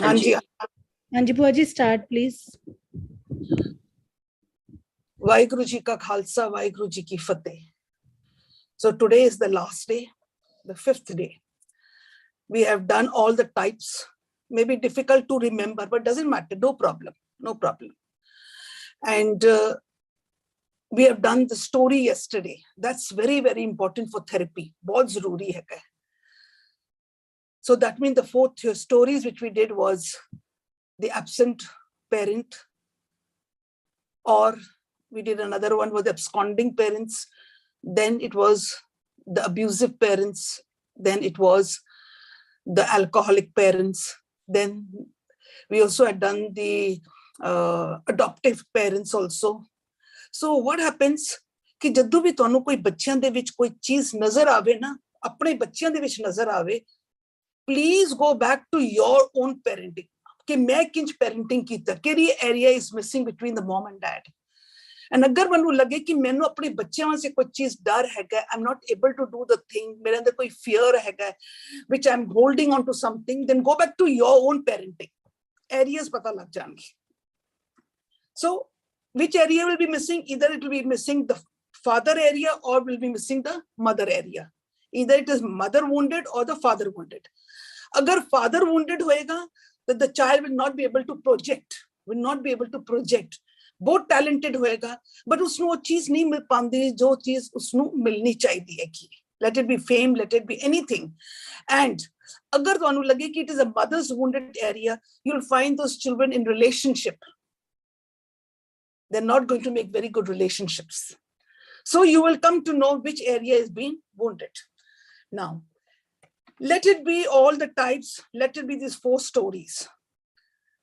हाँ जी भुआ जी start please. Waheguru ji का खालसा वाहिगुरु जी की फतेह. So today is the last day, the 5th day. We have done all the types. Maybe difficult to remember, but doesn't matter. No problem. No problem. And we have done the story yesterday. That's very, very important for therapy. बहुत जरूरी है. So that means the 4 stories which we did was the absent parent, or we did another one was absconding parents. Then it was the abusive parents. Then it was the alcoholic parents. Then we also had done the adoptive parents also. So what happens कि जद्दू भी तुहानू कोई बच्चियां दे विच कोई चीज नजर आवे ना, अपने बच्चियां दे विच नजर आवे, please go back to your own parenting. कि मैं किंज parenting कीता, केड़ी area is missing between the mom and dad. And अगर मैनू लगे कि मैनू अपने बच्चों से कोई चीज डर हैगा, I'm not able to do the thing, मेरे अंदर कोई fear हैगा, which I'm holding on to something, then go back to your own parenting. Areas पता लग जाएंगे. So, which area will be missing? Either it will be missing the father area or will be missing the mother area. Either it is mother wounded or the father wounded. अगर father wounded होएगा, then the child will not be able to project, बहुत talented होएगा, but उसनु वो चीज नहीं मिल पाती जो चीज उसनु मिलनी चाहिए है कि let it be fame, let it be anything. And अगर तुहानू लगे कि it is a mother's wounded area, you'll find those children in relationship. They're not going to make very good relationships. So you will come to know which area is being wounded. Now, let it be all the types, let it be these 4 stories.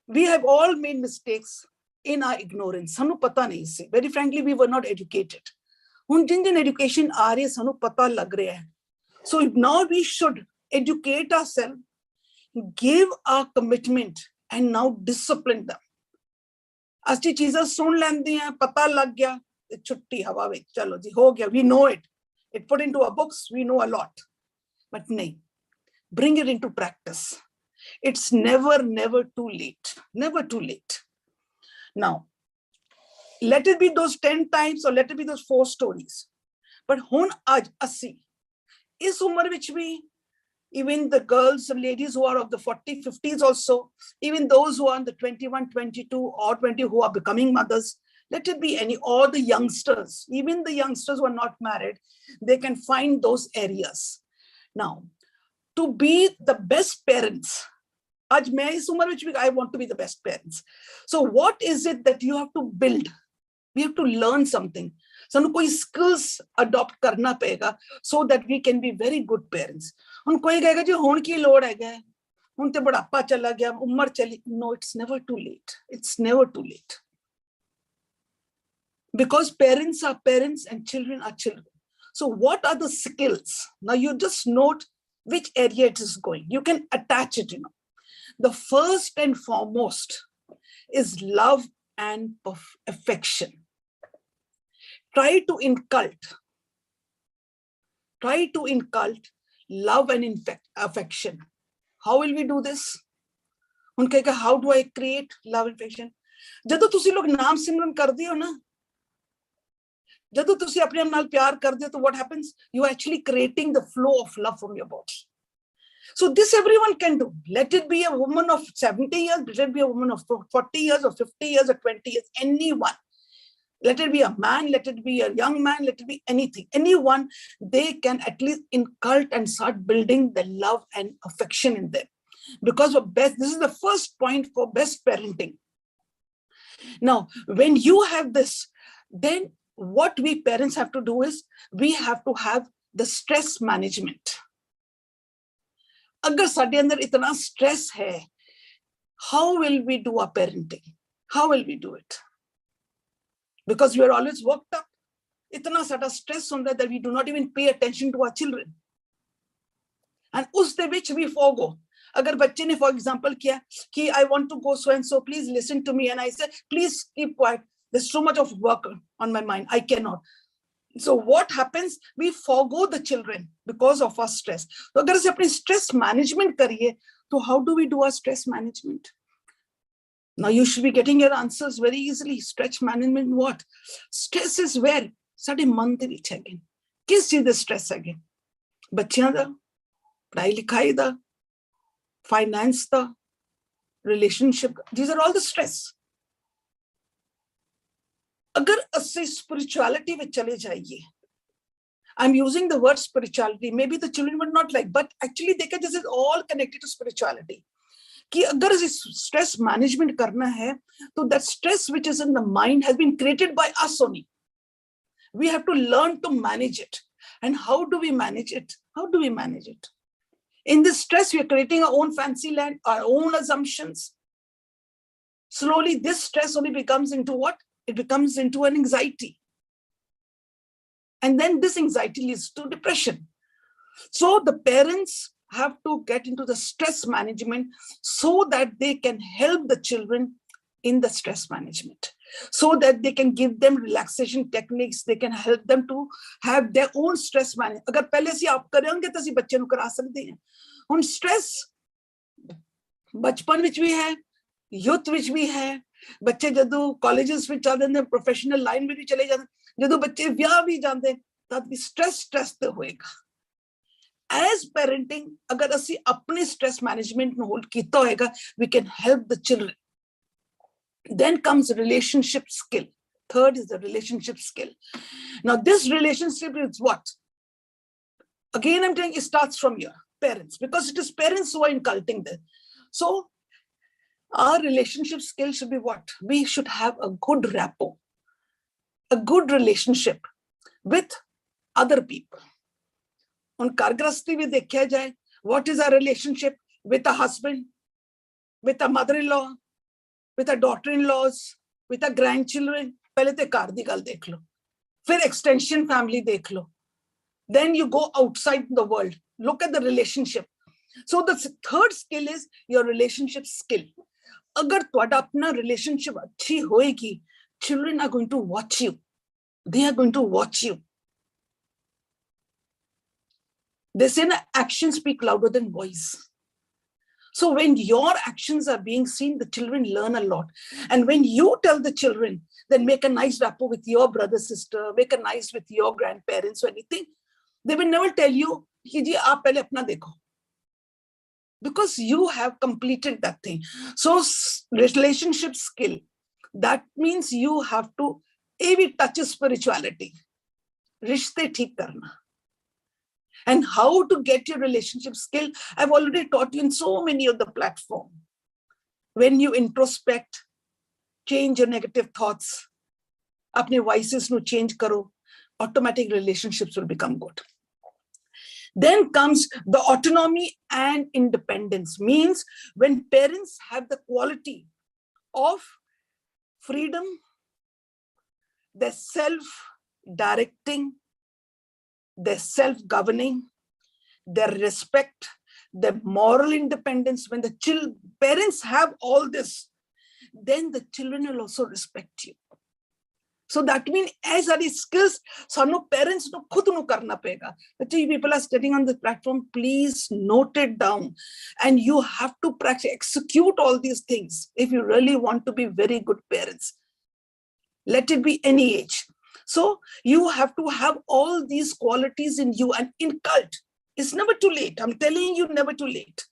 We have all made mistakes in our ignorance. Sanu pata nahi se. Very frankly, we were not educated. Hun jin education aa rahi hai, sanu pata lag raha hai. So now we should educate ourselves, give our commitment, and now discipline them. अच्छी चीजें सुन लेंदी हैं, पता लग गया, छुट्टी हवा में, चलो जी हो गया, we know it. It put into our books, we know a lot. But नहीं, bring it into practice. It's never too late. Never too late. Now, let it be those 10 times or let it be those 4 stories. But hun aaj assi, is umar vich bhi, even the girls and ladies who are of the 40, 50s also, even those who are in the 21, 22 or 20 who are becoming mothers, let it be any, or the youngsters, even the youngsters who are not married, they can find those areas. Now, to be the best parents, I want to be the best parents. So what is it that you have to build? We have to learn something. ਸਾਨੂੰ कोई skills adopt करना पड़ेगा so that we can be very good parents. ਹੁਣ ਕੋਈ ਕਹੇਗਾ ਜੀ ਹੁਣ ਕੀ ਲੋੜ ਹੈਗਾ, ਹੁਣ ਤੇ ਬੁਢਾਪਾ ਚਲਾ ਗਿਆ, ਉਮਰ ਚਲੀ. No, it's never too late. It's never too late. Because parents are parents and children are children. So what are the skills? Now you just note which area it is going. You can attach it, you know. The first and foremost is love and affection. Try to inculcate love and affection. How will we do this? How do I create love and affection? जदों तुसी लोग नाम सिमरन करदे हो ना, जदों तुसी अपने आप नाल प्यार करदे हो, तो what happens? You are actually creating the flow of love from your body. So this everyone can do. Let it be a woman of 70 years, let it be a woman of 40 years or 50 years or 20 years, anyone. Let it be a man, let it be a young man, let it be anything. Anyone, they can at least inculcate and start building the love and affection in them. Because of this is the first point for best parenting. Now, when you have this, then what we parents have to do is, we have to have the stress management. अगर साडे अंदर इतना stress है, how will we do our parenting? How will we do it? Because we are always worked up. Itna sada stress on that we do not even pay attention to our children. And us de vich we forgo. Agar bachche ne, for example, kiya ki I want to go so and so, please listen to me. And I said, please keep quiet. There's so much of work on my mind. I cannot. So what happens? We forgo the children because of our stress. So agar se apni stress management kariye, So how do we do our stress management? Now you should be getting your answers very easily. Stress management what? Stress is where? Sade man de vich again. Kis cheez da stress again? Bachchiyan da, padhai likhai da, finance da, relationship. These are all the stress. Agar assi spirituality with chale jaiye, I'm using the word spirituality. Maybe the children would not like, but actually this is all connected to spirituality. कि अगर stress management करना है, तो that stress which is in the mind has been created by us only. We have to learn to manage it. And how do we manage it? How do we manage it? In this stress, we are creating our own fancy land, our own assumptions. Slowly, this stress only becomes into what? It becomes into an anxiety. And then this anxiety leads to depression. So the parents have to get into the stress management so that they can help the children in the stress management, so that they can give them relaxation techniques. They can help them to have their own stress management. अगर पहले से आप करेंगे तो सी बच्चे नु करा सकते हैं. हम stress बचपन विच भी है, youth विच भी है. बच्चे जदों colleges विच जाते हैं, professional line में भी चले जाते हैं, जदों बच्चे ब्याह भी जाते हैं, तब भी stress तो होएगा. As parenting, अगर असी अपने stress management में hold कीता होएगा, we can help the children. Then comes relationship skill. Third is the relationship skill. Now this relationship is what? Again, I'm telling you, it starts from your parents, because it is parents who are inculcating this. So our relationship skill should be what? We should have a good rapport, a good relationship with other people. On Kargrasti with देखा जाए, what is our relationship with a husband, with a mother-in-law, with a daughter-in-laws, with a grandchildren? पहले ते car दी गल देख लो, फिर extension family देख लो. Then you go outside the world. Look at the relationship. So the third skill is your relationship skill. अगर तुम्हारा अपना relationship अच्छी होएगी, children are going to watch you. They are going to watch you. They say actions speak louder than voice. So when your actions are being seen, the children learn a lot. And when you tell the children, then make a nice rapport with your brother, sister, make a nice with your grandparents or anything, they will never tell you, कि जी आप पहले अपना देखो. Because you have completed that thing. So relationship skill, that means you have to every touch spirituality. रिश्ते ठीक करना. And how to get your relationship skill, I've already taught you in so many of the platforms. When you introspect, change your negative thoughts, apne vices nu change karo, automatic relationships will become good. Then comes the autonomy and independence. Means when parents have the quality of freedom, their self-directing, their self-governing, their respect, their moral independence. When the parents have all this, then the children will also respect you. So that means as are the skills, so no parents no khud no karna pega. But you people are studying on the platform, please note it down. And you have to practice, execute all these things if you really want to be very good parents. Let it be any age. So you have to have all these qualities in you and in cult. It's never too late. I'm telling you, never too late.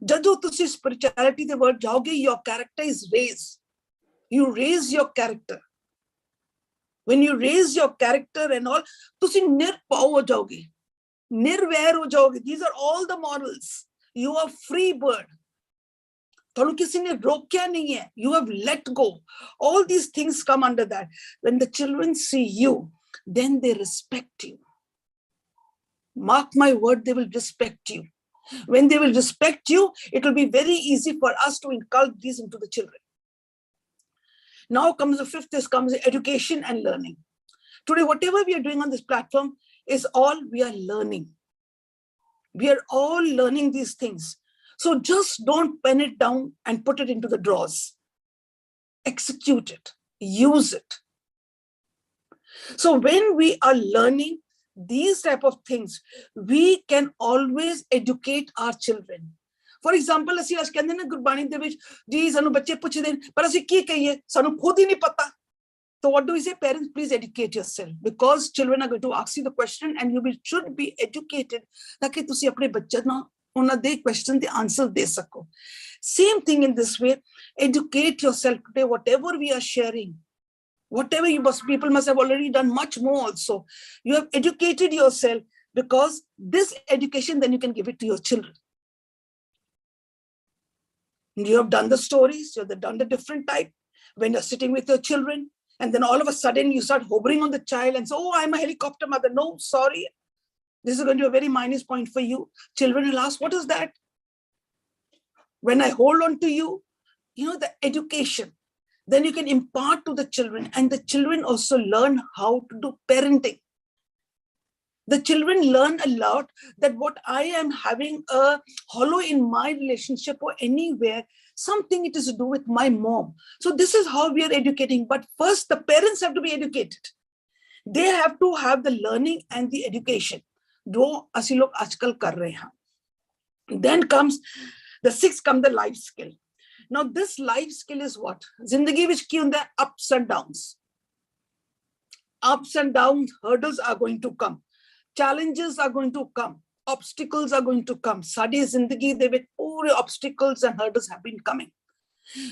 Jado tusi spirituality the word jaoge, your character is raised. You raise your character. When you raise your character and all, tusi nirpao ho jaoge. Nirvair ho jaoge. These are all the models. You are free bird. You have let go. All these things come under that. When the children see you, then they respect you. Mark my word, they will respect you. When they will respect you, it will be very easy for us to inculcate these into the children. Now comes the fifth, this comes education and learning. Today, whatever we are doing on this platform is all we are learning. We are all learning these things. So just don't pen it down and put it into the drawers. Execute it, use it. So when we are learning these type of things, we can always educate our children. For example, ਅਸੀਂ ਅੱਜ ਕਹਿੰਦੇ ਨੇ ਗੁਰਬਾਣੀ ਦੇ ਵਿੱਚ ਜੀ ਸਾਨੂੰ ਬੱਚੇ ਪੁੱਛਦੇ ਨੇ ਪਰ ਅਸੀਂ ਕੀ ਕਹੀਏ ਸਾਨੂੰ ਖੁਦ ਹੀ ਨਹੀਂ ਪਤਾ. So what do we say? Parents, please educate yourself, because children are going to ask you the question and you should be educated ताकि ਤੁਸੀਂ ਆਪਣੇ ਬੱਚੇ ਨੂੰ ਉਹਨਾਂ ਦੇ question ਦੇ answer ਦੇ ਸਕੋ. Same thing in this way, educate yourself today. Whatever we are sharing, whatever people must have already done much more also. You have educated yourself, because this education then you can give it to your children. You have done the stories, you have done the different type. When you're sitting with your children, and then all of a sudden you start hovering on the child and say, oh, I'm a helicopter mother. No, sorry. This is going to be a very minus point for you. Children will ask, what is that? When I hold on to you, the education, then you can impart to the children, and the children also learn how to do parenting. The children learn a lot that what I am having a hollow in my relationship or anywhere, something it is to do with my mom. So this is how we are educating. But first, the parents have to be educated. They have to have the learning and the education. जो असी लोग आजकल कर रहे हैं. Then comes the sixth, come the life skill. Now this life skill is what? जिंदगी विच की हुंदा है? Ups and downs. Ups and downs, hurdles are going to come. Challenges are going to come. Obstacles are going to come. Saadi zindagi de vich pure obstacles and hurdles have been coming.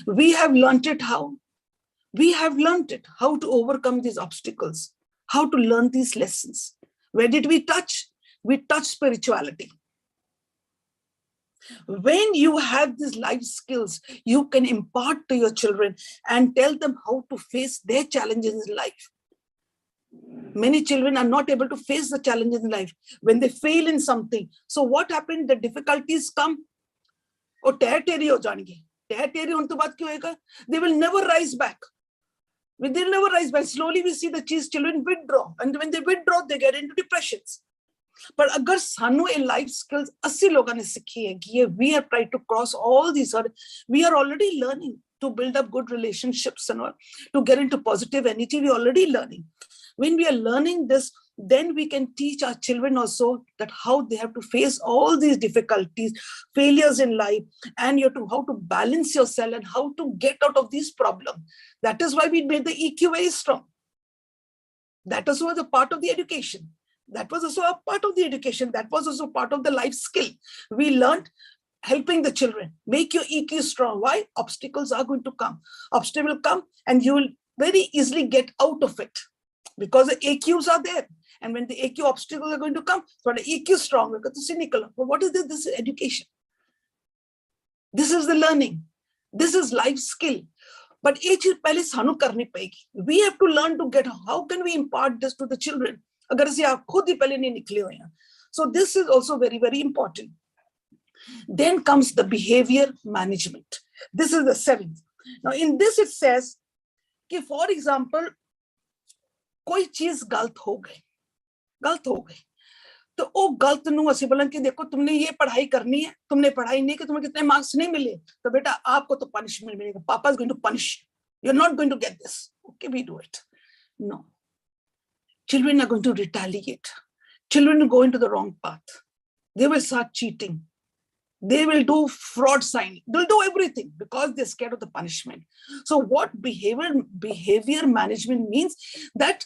We have learnt it how? We have learnt it how to overcome these obstacles, how to learn these lessons. Where did we touch? We touched spirituality. When you have these life skills, you can impart to your children and tell them how to face their challenges in life. Many children are not able to face the challenges in life when they fail in something. So what happened? The difficulties come. और टेढ़ी हो जाएंगे. टेढ़ी होने के बाद क्या होगा? They will never rise back. They will never rise back. Slowly we see the children withdraw, and when they withdraw, they get into depressions. But अगर सानू ये life skills 80 लोगों ने सीखी है कि we have tried to cross all these, we are already learning to build up good relationships and all, to get into positive energy. We are already learning. When we are learning this, then we can teach our children also that how they have to face all these difficulties, failures in life, and how to balance yourself and how to get out of these problems. That is why we made the EQ very strong. That also was a part of the education. That was also a part of the education. That was also part of the life skill. We learned helping the children. Make your EQ strong. Why? Obstacles are going to come. Obstacles will come and you will very easily get out of it because the AQs are there. And when the AQ obstacles are going to come, so the EQ is strong. But what is this? This is education. This is the learning. This is life skill. But we have to learn to get, how can we impart this to the children? So this is also very, very important. Then comes the behavior management. This is the seventh. Now in this it says, for example, कोई चीज गलत हो गई तो वो गलत नु ਅਸੀਂ बोलन कि देखो तुमने ये पढ़ाई करनी है, तुमने पढ़ाई नहीं की, तुम्हें कितने मार्क्स नहीं मिले, तो बेटा आपको तो पनिशमेंट मिलेगा, पापा is going to punish you, you're not going to get this. Okay, we do it. No, children are going to retaliate. Children will go into the wrong path. They will start cheating. They will do fraud signing. They'll do everything because they're scared of the punishment. So what behavior management means, that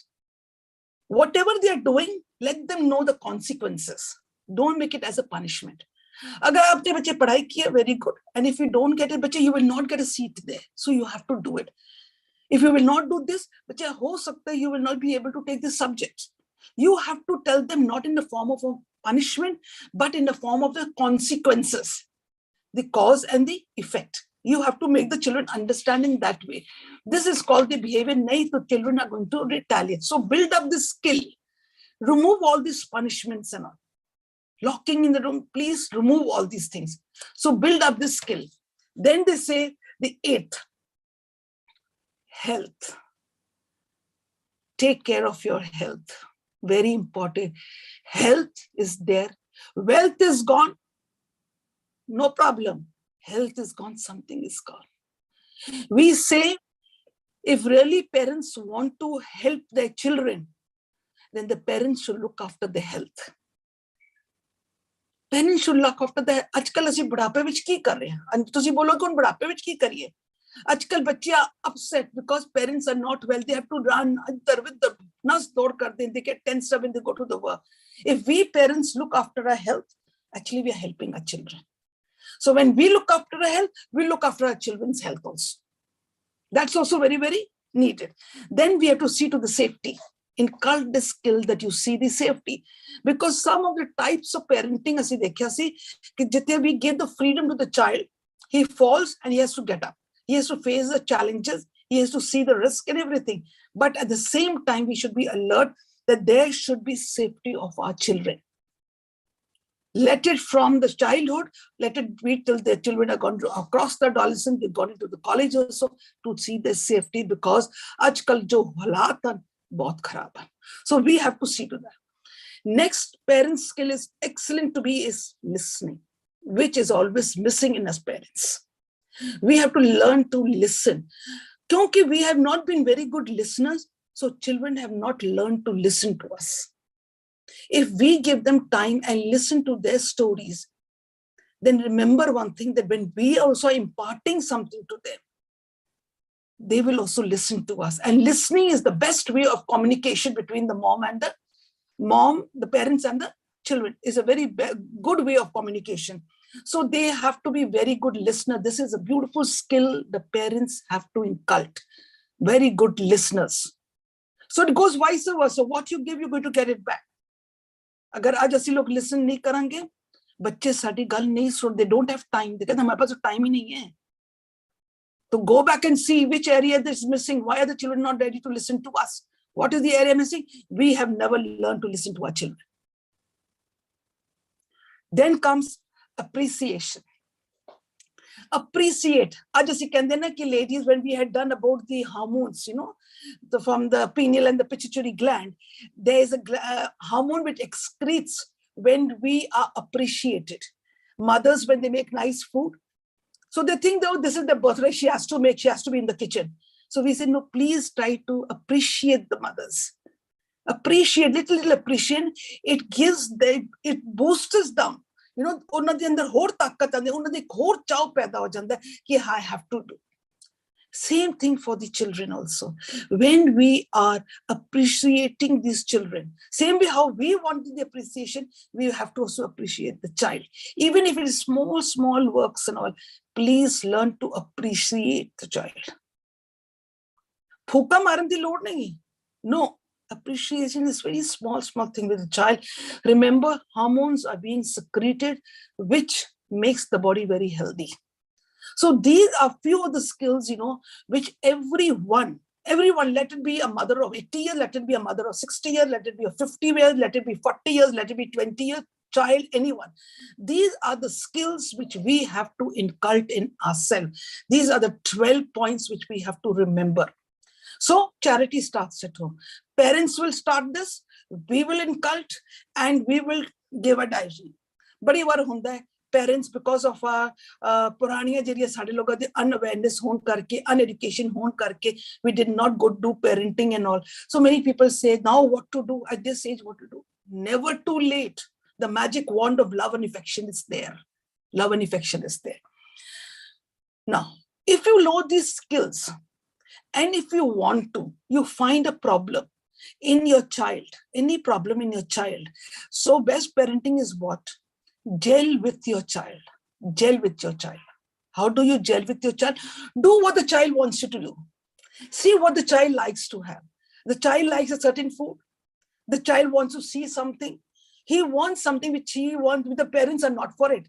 whatever they are doing, let them know the consequences. Don't make it as a punishment. Agar aapne bache padhai kiya, very good. And if you don't get it, bache, you will not get a seat there. So you have to do it. If you will not do this, bache, ho sakta hai you will not be able to take this subject. You have to tell them not in the form of a punishment, but in the form of the consequences, the cause and the effect. You have to make the children understanding that way. This is called the behavior. Nahi to children are going to retaliate. So build up this skill. Remove all these punishments and all. Locking in the room, please remove all these things. So build up this skill. Then they say the eighth, health. Take care of your health. Very important. Health is there. Wealth is gone. No problem. Health is gone. Something is gone. We say, if really parents want to help their children, then the parents should look after their health. Parents should look after the आजकल ਅਸੀਂ बुढ़ापे ਵਿੱਚ ਕੀ ਕਰ ਰਹੇ ਹਾਂ ਤੁਸੀਂ ਬੋਲੋਗੇ ਹੁਣ बुढ़ापे ਵਿੱਚ ਕੀ ਕਰੀਏ आजकल बच्चे are upset because parents are not well. They have to run with the nas dod karte hain. They get tensed up when they go to the work. If we parents look after our health, actually we are helping our children. So when we look after our health, we look after our children's health also. That's also very, very needed. Then we have to see to the safety. Inculcate the skill that you see the safety. Because some of the types of parenting, asi dekhya si, ki jithe we give the freedom to the child, he falls and he has to get up. He has to face the challenges. He has to see the risk and everything. But at the same time, we should be alert that there should be safety of our children. Let it from the childhood, let it be till the children are gone across the adolescence, they've gone into the college also to see their safety because aajkal jo halat hai, bahut kharab hai. So we have to see to that. Next parent skill is excellent to be is listening, which is always missing in us parents. We have to learn to listen. Because we have not been very good listeners, so children have not learned to listen to us. If we give them time and listen to their stories, then remember one thing, that when we are also imparting something to them, they will also listen to us. And listening is the best way of communication between the the parents and the children. Is a very good way of communication. So they have to be very good listener. This is a beautiful skill the parents have to inculcate. Very good listeners. So it goes vice versa. What you give, you're going to get it back. Agar aaj assi log listen nahi karange, bacche saadi gal nahi sun, they don't have time. They कहते हमारे पास time ही नहीं है. So go back and see which area this is missing. Why are the children not ready to listen to us? What is the area missing? We have never learned to listen to our children. Then comes appreciation. Appreciate. Aaj assi kehte na ki ladies, when we had done about the hormones, from the pineal and the pituitary gland, there is a hormone which excretes when we are appreciated. Mothers, when they make nice food, so they think, oh, this is the birthright, she has to make, she has to be in the kitchen. So we said, no, please try to appreciate the mothers. Appreciate, little appreciation. It gives them, it boosts them. ਉਹਨਾਂ ਦੇ ਅੰਦਰ ਹੋਰ ਤਾਕਤ ਆਉਂਦੀ, ਉਹਨਾਂ ਦੇ ਇੱਕ ਹੋਰ ਚਾਅ ਪੈਦਾ ਹੋ ਜਾਂਦਾ ਕਿ I have to do. Same thing for the children also. When we are appreciating these children, same way how we want the appreciation, we have to also appreciate the child. Even if it is small works and all, please learn to appreciate the child. Phooka maran di lod nahi. No. Appreciation is very small thing with the child. Remember, hormones are being secreted, which makes the body very healthy. So these are few of the skills, which everyone, let it be a mother of 80 years, let it be a mother of 60 years, let it be a 50 years, let it be 40 years, let it be 20 years, child, anyone. These are the skills which we have to inculcate in ourselves. These are the 12 points which we have to remember. So charity starts at home. Parents will start this, we will inculcate, and we will give a diary. Badi बार होता है parents, because of पुरानियां जरिए साढ़े लोगों के unawareness होने करके, uneducation होने करके, we did not go do parenting and all. So many people say, now what to do at this age? What to do? Never too late. The magic wand of love and affection is there. Love and affection is there. Now, if you know these skills, and if you want to, you find a problem in your child, any problem in your child. So best parenting is what? Gel with your child. Gel with your child. How do you gel with your child? Do what the child wants you to do. See what the child likes to have. The child likes a certain food. The child wants to see something. He wants something which he wants, the parents are not for it.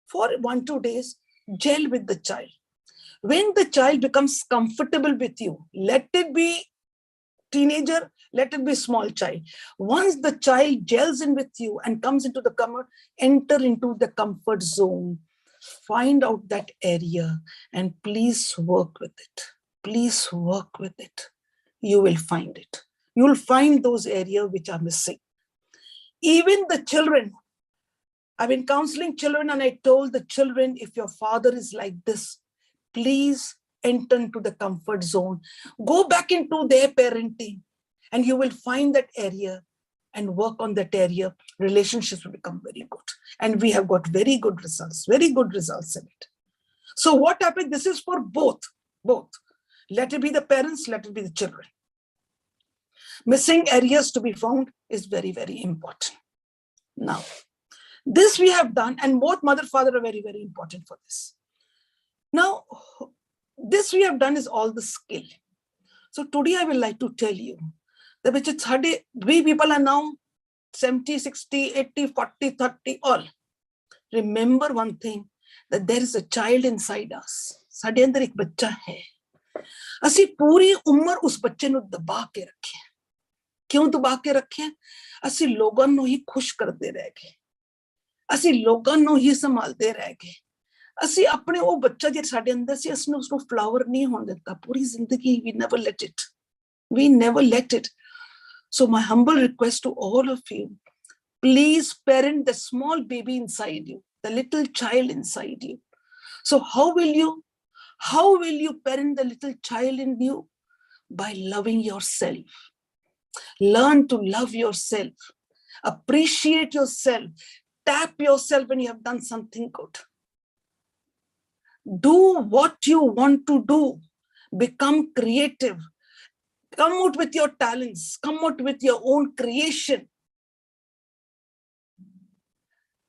For 1-2 days, gel with the child. When the child becomes comfortable with you, let it be teenager, let it be small child. Once the child gels in with you and comes into the comfort, enter into the comfort zone. Find out that area and please work with it. Please work with it. You will find it. You will find those areas which are missing. Even the children, I've been counseling children and I told the children, if your father is like this, please enter into the comfort zone. Go back into their parenting and you will find that area and work on that area, relationships will become very good. And we have got very good results in it. So what happened? This is for both. Let it be the parents, let it be the children. Missing areas to be found is very, very important. Now, this we have done, and both mother, father are very, very important for this. Now, this we have done is all the skill. So today I will like to tell you that we people are now 70, 60, 80, 40, 30, all. Remember one thing, that there is a child inside us. ਸਾਡੇ ਅੰਦਰ ਇੱਕ ਬੱਚਾ ਹੈ. ਅਸੀਂ ਪੂਰੀ ਉਮਰ ਉਸ ਬੱਚੇ ਨੂੰ ਦਬਾ ਕੇ ਰੱਖਿਆ. ਕਿਉਂ ਦਬਾ ਕੇ ਰੱਖਿਆ? ਅਸੀਂ ਲੋਕਾਂ ਨੂੰ ਹੀ ਖੁਸ਼ ਕਰਦੇ ਰਹਿ ਗਏ. ਅਸੀਂ ਲੋਕਾਂ ਨੂੰ ਹੀ ਸੰਭਾਲਦੇ ਰਹਿ ਗਏ. ਅਸੀਂ ਆਪਣੇ ਉਹ ਬੱਚਾ ਜਿਹੜਾ ਸਾਡੇ ਅੰਦਰ ਸੀ, ਅਸੀਂ ਉਸਨੂੰ ਫਲਾਵਰ ਨਹੀਂ ਹੋਣ ਦਿੱਤਾ. ਪੂਰੀ ਜ਼ਿੰਦਗੀ we never let it. So my humble request to all of you, please parent the small baby inside you, the little child inside you. So how will you parent the little child in you? By loving yourself. Learn to love yourself. Appreciate yourself. Tap yourself when you have done something good. Do what you want to do. Become creative. Come out with your talents. Come out with your own creation.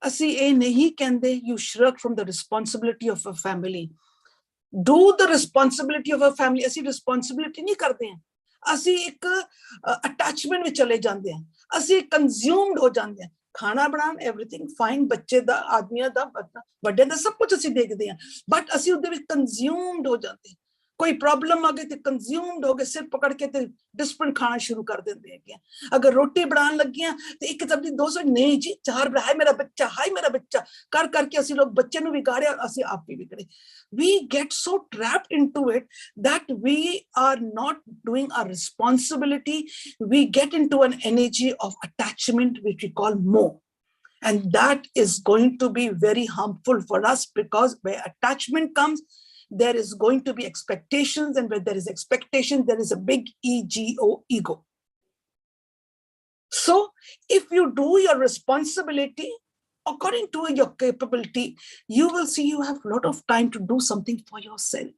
Asi eh nahi kende you shrug from the responsibility of a family. Do the responsibility of a family. Asi responsibility nahi karte hain. Asi ek attachment ਵਿੱਚ ਚਲੇ ਜਾਂਦੇ ਹਾਂ. ਅਸੀਂ consumed ਹੋ ਜਾਂਦੇ ਹਾਂ. ਖਾਣਾ ਬਣਾਉਣ everything fine, ਬੱਚੇ ਦਾ, ਆਦਮੀਆਂ ਦਾ, ਵੱਡੇ ਦਾ ਸਭ ਕੁਝ ਅਸੀਂ ਦੇਖਦੇ ਹਾਂ, ਬਟ ਅਸੀਂ ਉਹਦੇ ਵਿੱਚ consumed ਹੋ ਜਾਂਦੇ ਹਾਂ. ਕੋਈ ਪ੍ਰੋਬਲਮ ਆ ਗਈ ਤੇ ਕੰਜ਼ਿਊਮਡ ਹੋ ਗਏ, ਸਿਰ ਪਕੜ ਕੇ ਤੇ ਡਿਸਪਲਿਨ ਖਾਣਾ ਸ਼ੁਰੂ ਕਰ ਦਿੰਦੇ ਹੈਗੇ. ਅਗਰ ਰੋਟੀ ਬਣਾਉਣ ਲੱਗੀਆਂ ਤੇ ਇੱਕ ਸਬਜ਼ੀ 200 ਨਹੀਂ ਜੀ 4 ਹਾਏ ਮੇਰਾ ਬੱਚਾ ਕਰ ਕਰਕੇ ਅਸੀਂ ਲੋਕ ਬੱਚੇ ਨੂੰ ਵਿਗਾੜਿਆ, ਅਸੀਂ ਆਪ ਵੀ ਵਿਗੜੇ. We get so trapped into it that we are not doing our responsibility. We get into an energy of attachment which we call more, and that is going to be very harmful for us, because where attachment comes, there is going to be expectations, and where there is expectation, there is a big ego. So if you do your responsibility according to your capability, you will see you have a lot of time to do something for yourself.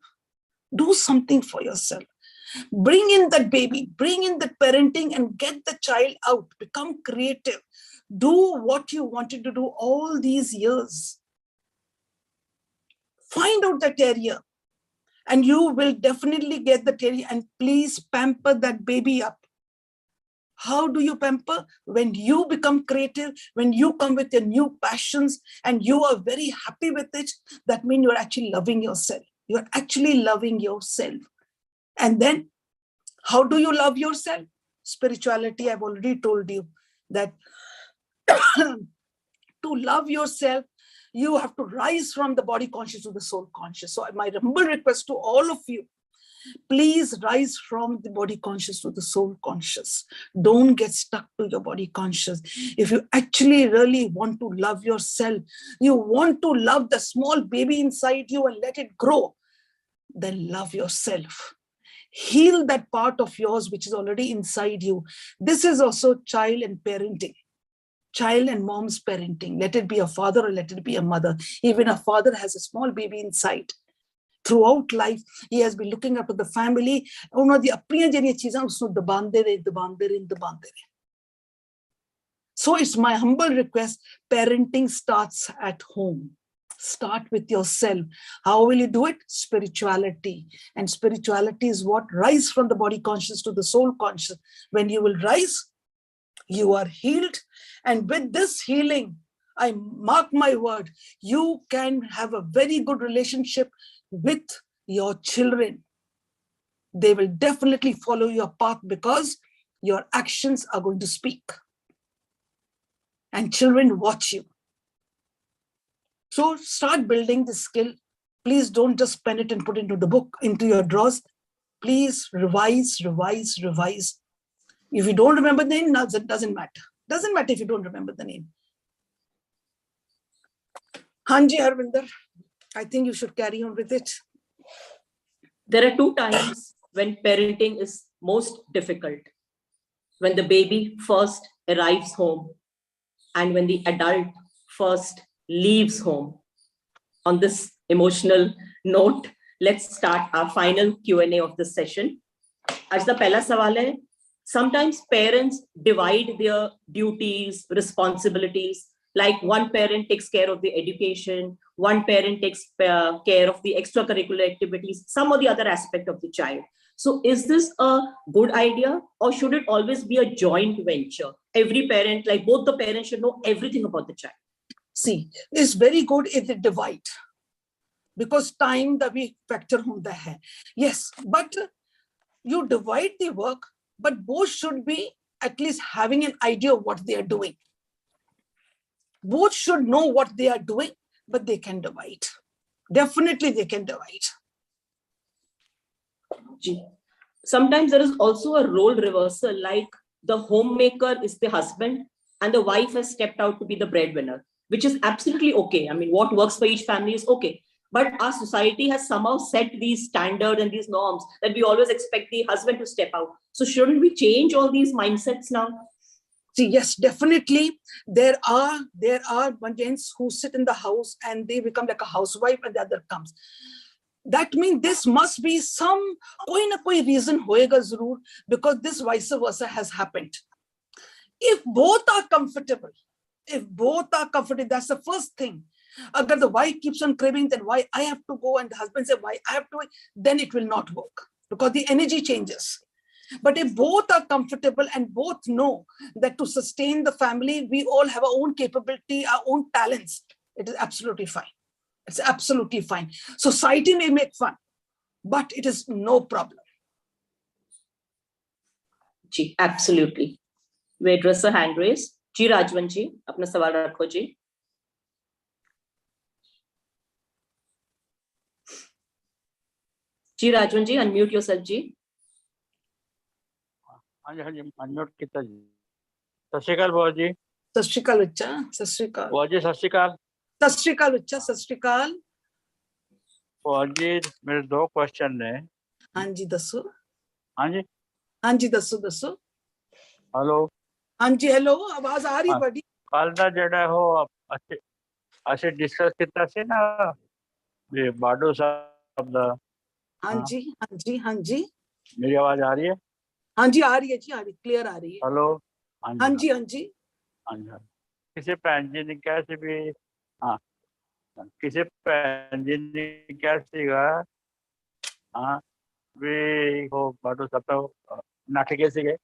Do something for yourself. Bring in that baby, bring in that parenting, and get the child out. Become creative. Do what you wanted to do all these years. Find out that area, and you will definitely get that area, and please pamper that baby up. How do you pamper? When you become creative, when you come with your new passions and you are very happy with it, that means you're actually loving yourself. You're actually loving yourself. And then how do you love yourself? Spirituality, I've already told you that to love yourself, you have to rise from the body conscious to the soul conscious. So my humble request to all of you, please rise from the body conscious to the soul conscious. Don't get stuck to your body conscious. If you actually really want to love yourself, you want to love the small baby inside you and let it grow, then love yourself. Heal that part of yours which is already inside you. This is also child and parenting. Child and mom's parenting. Let it be a father or let it be a mother. Even a father has a small baby inside. Throughout life, he has been looking after the family. So it's my humble request, parenting starts at home. Start with yourself. How will you do it? Spirituality. And spirituality is what? Rise from the body conscious to the soul conscious. When you will rise, you are healed. And with this healing, I mark my word, you can have a very good relationship with your children. They will definitely follow your path because your actions are going to speak. And children watch you. So start building this skill. Please don't just pen it and put it into the book, into your drawers. Please revise. If you don't remember the name, it doesn't matter. Doesn't matter if you don't remember the name. Hanji Harvinder, I think you should carry on with it. There are 2 times when parenting is most difficult. when the baby first arrives home and when the adult first leaves home. On this emotional note, let's start our final Q&A of this session. As the pehla sawal hai, sometimes parents divide their duties, responsibilities, like one parent takes care of the education, one parent takes care of the extracurricular activities, some or the other aspect of the child. So is this a good idea, or should it always be a joint venture? Every parent, like both the parents, should know everything about the child. See, it's very good if they divide, because time that we factor hunda hai. Yes, but you divide the work, but both should be at least having an idea of what they are doing. Both should know what they are doing, but they can divide. Definitely they can divide. Sometimes there is also a role reversal, like the homemaker is the husband and the wife has stepped out to be the breadwinner, which is absolutely okay. I mean, what works for each family is okay. But our society has somehow set these standards and these norms that we always expect the husband to step out. So shouldn't we change all these mindsets now? See, yes, definitely. There are gents who sit in the house and they become like a housewife and the other comes. That means this must be some koi na koi reason hoega zarur, because this vice versa has happened. If both are comfortable, that's the first thing. Agar the wife keeps on craving, then why I have to go, and the husband says why I have to, then it will not work, because the energy changes. But if both are comfortable and both know that to sustain the family, we all have our own capability, our own talents, it is absolutely fine. It's absolutely fine. Society may make fun, but it is no problem. Ji, absolutely. We address a hand raise. Ji Rajwan ji, apna sawal rakho ji. Ji Rajwan ji, unmute yourself ji. हाँ जी unmute किया जी। सत श्री अकाल बुआ जी। सत श्री अकाल बच्चा। सत श्री अकाल बुआ जी। सत श्री अकाल। सत श्री अकाल बच्चा। सत श्री अकाल बुआ जी। मेरे दो क्वेश्चन है। हाँ जी दसो। हाँ जी दसो। हेलो। हाँ जी हेलो, आवाज आ रही बड़ी। कल दा जड़ा हो अच्छे डिस्कस किया से ना ये बाडो साहब दा। हाँ जी मेरी आवाज आ रही है? हाँ जी आ रही है जी, आ रही, क्लियर आ रही है। हेलो। हाँ जी किसी भैन जी ने कहा सी भी हाँ किसी भैन जी ने कहा सीगा हाँ भी वो बाडो साहब तो नट गए सीगे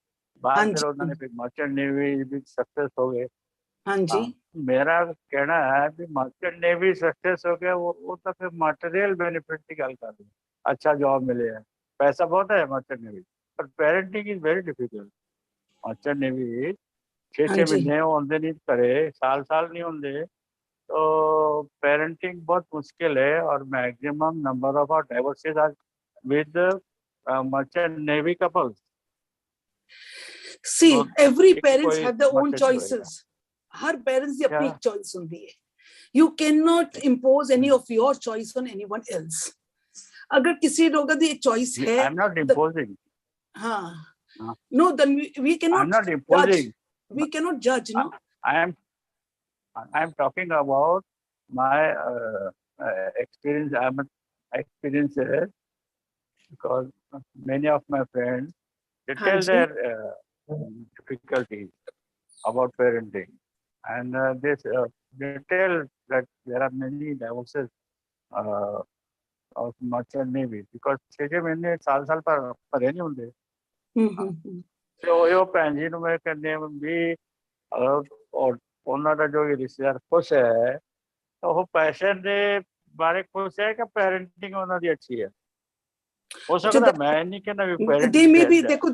बाहर, फिर उन्होंने फिर मर्चेंट नेवी भी सक्सेस हो गए। हाँ जी। मेरा कहना है कि मर्चेंट नेवी सक्सेस हो गया, वो तो फिर मटेरियल बेनिफिट की गल कर रहे, अच्छा जॉब मिले है, पैसा बहुत है मर्चेंट नेवी, पर parenting is very difficult. Merchant navy 6-6 महीने आते नहीं करे, साल नहीं होंगे, तो पेरेंटिंग बहुत मुश्किल है। और maximum number of divorces are with merchant navy couples. See, every parents have their own choices. हर parents की अपनी choice होती है. You cannot impose any of your choice on anyone else. अगर किसी लोगों की choice है, I'm not imposing. हाँ. No, then we cannot. I'm not imposing. Judge. We cannot judge, no. I'm talking about my experience. Experiences, because many of my friends they tell their difficulties about parenting, and they tell that there are many divorces of merchant navy because 6 महीने साल पर नहीं होंगे। तो वो भैन जी मैं कहने भी और उन्होंने जो रिश्तेदार खुश है, तो वो पैसे दे बारे खुश है कि पेरेंटिंग उन्होंने अच्छी है? हो सकता है, मैं नहीं कहना भी पेरेंटिंग देखो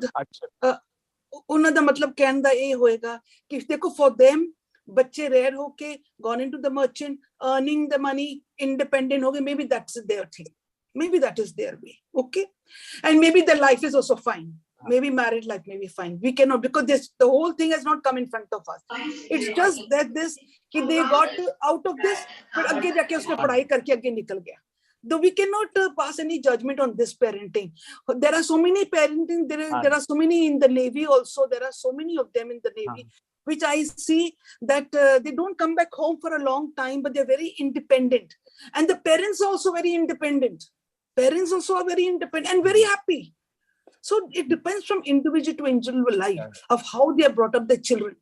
उन्हों दा मतलब कहने दा ये होएगा कि देखो फॉर देम बच्चे रेयर होके gone into the merchant, earning the money, independent हो गए, maybe that's their thing, maybe that is their way, okay, and maybe their life is also fine, maybe married life may be fine. We cannot, because the whole thing has not come in front of us. It's just that this कि they got out of this, फिर आगे जाके उसने पढ़ाई करके आगे निकल गया, Though we cannot pass any judgment on this parenting. There are so many parenting, there are so many in the Navy also. There are so many of them in the Navy, which I see that they don't come back home for a long time, but they're very independent. And the parents are also very independent. Parents also are very independent and very happy. So it depends from individual to individual life of how they have brought up their children.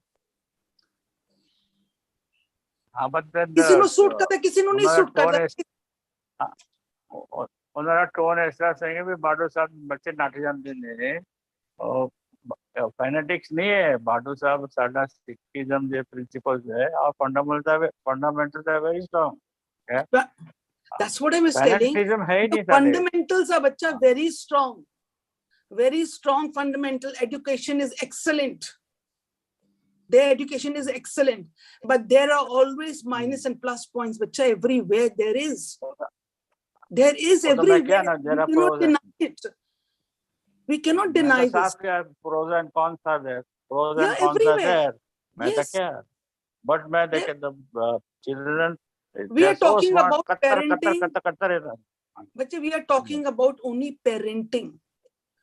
But then किसी को suit करता है, किसी को नहीं suit करता. उन्होंने tone इस तरह से भी बाडू साहब बच्चे नाट जानते ने और फाइनेटिक्स नहीं है. बाडू साहब साडा सिखिज्म जे प्रिंसिपल्स है और फंडामेंटल्स है very strong. That's what I was telling. The fundamentals are bacha very strong. Very strong fundamental education is excellent. Their education is excellent, but there are always minus and plus points. Bacha, everywhere there is. There is everywhere. We cannot deny it. We cannot deny this. Pros and cons are there. Pros and cons everywhere. are there. Yes. But the children. We are talking about parenting. Bacha, we are talking about only parenting.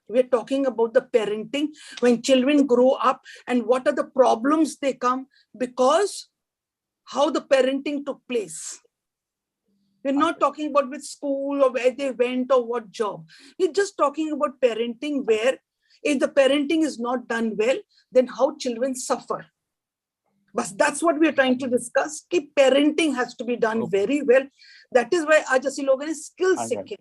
We are talking about the parenting when children grow up and what are the problems they come because how the parenting took place. We're not talking about which school or where they went or what job. We're just talking about parenting where if the parenting is not done well, then how children suffer. But that's what we are trying to discuss. Ki parenting has to be done very well. That is why aaj assi logon is skill seeking.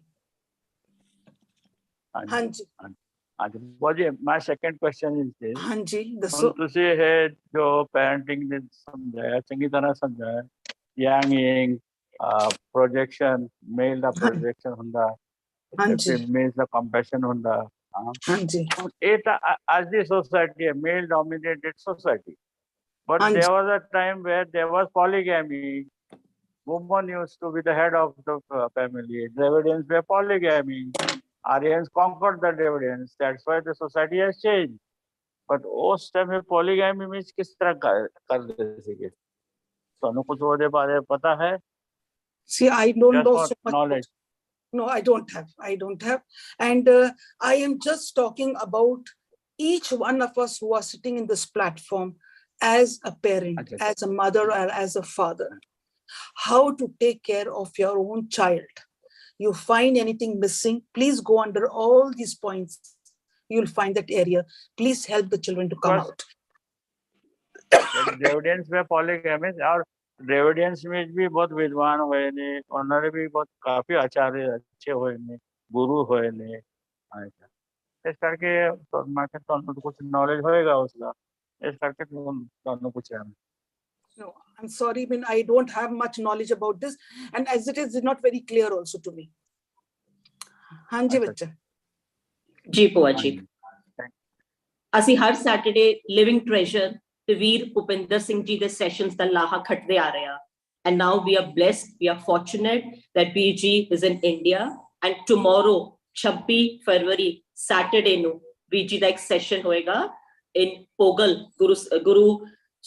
My second question is this. हाँ जी, दसो. तुसी है जो parenting ने समझाया, चंगी तरह समझाया. Yang projection, male da projection होंदा, female da compassion होंदा. हाँ जी. It as the society, a male-dominated society. But there was a time where there was polygamy. Woman used to be the head of the family. Dravidians were polygamy. Aryans conquered the Dravidians. That's why the society has changed. But उस time में polygamy में किस तरह कर देते थे? तो कुछ वो बारे पता है? See, I don't know so much. Knowledge. No, I don't have. And I am just talking about each one of us who are sitting in this platform as a parent, as a mother, or as a father. How to take care of your own child. You find anything missing, please go under all these points. You'll find that area. Please help the children to come out. Dravidians were polygamous और Dravidians में भी बहुत विद्वान हुए ने, उन्होंने भी बहुत काफी आचार्य अच्छे हुए ने, गुरु हुए ने. इस करके तो मैं कहता हूँ कुछ knowledge होएगा उसका. इस करके तो कुछ है. No, I'm sorry, I don't have much knowledge about this, and as it is, it's not very clear also to me. हाँ जी बच्चा. जी Bhua Ji. ਅਸੀਂ ਹਰ Saturday living treasure ਤੇ ਵੀਰ ਭੁਪਿੰਦਰ ਸਿੰਘ ਜੀ ਦੇ sessions ਦਾ ਲਾਹਾ ਖੱਟਦੇ ਆ ਰਹੇ ਆ. And now we are blessed, we are fortunate that VG is in India, and tomorrow 26 February Saturday ਨੂੰ VG ਦਾ ਇੱਕ session ਹੋਏਗਾ in Pogal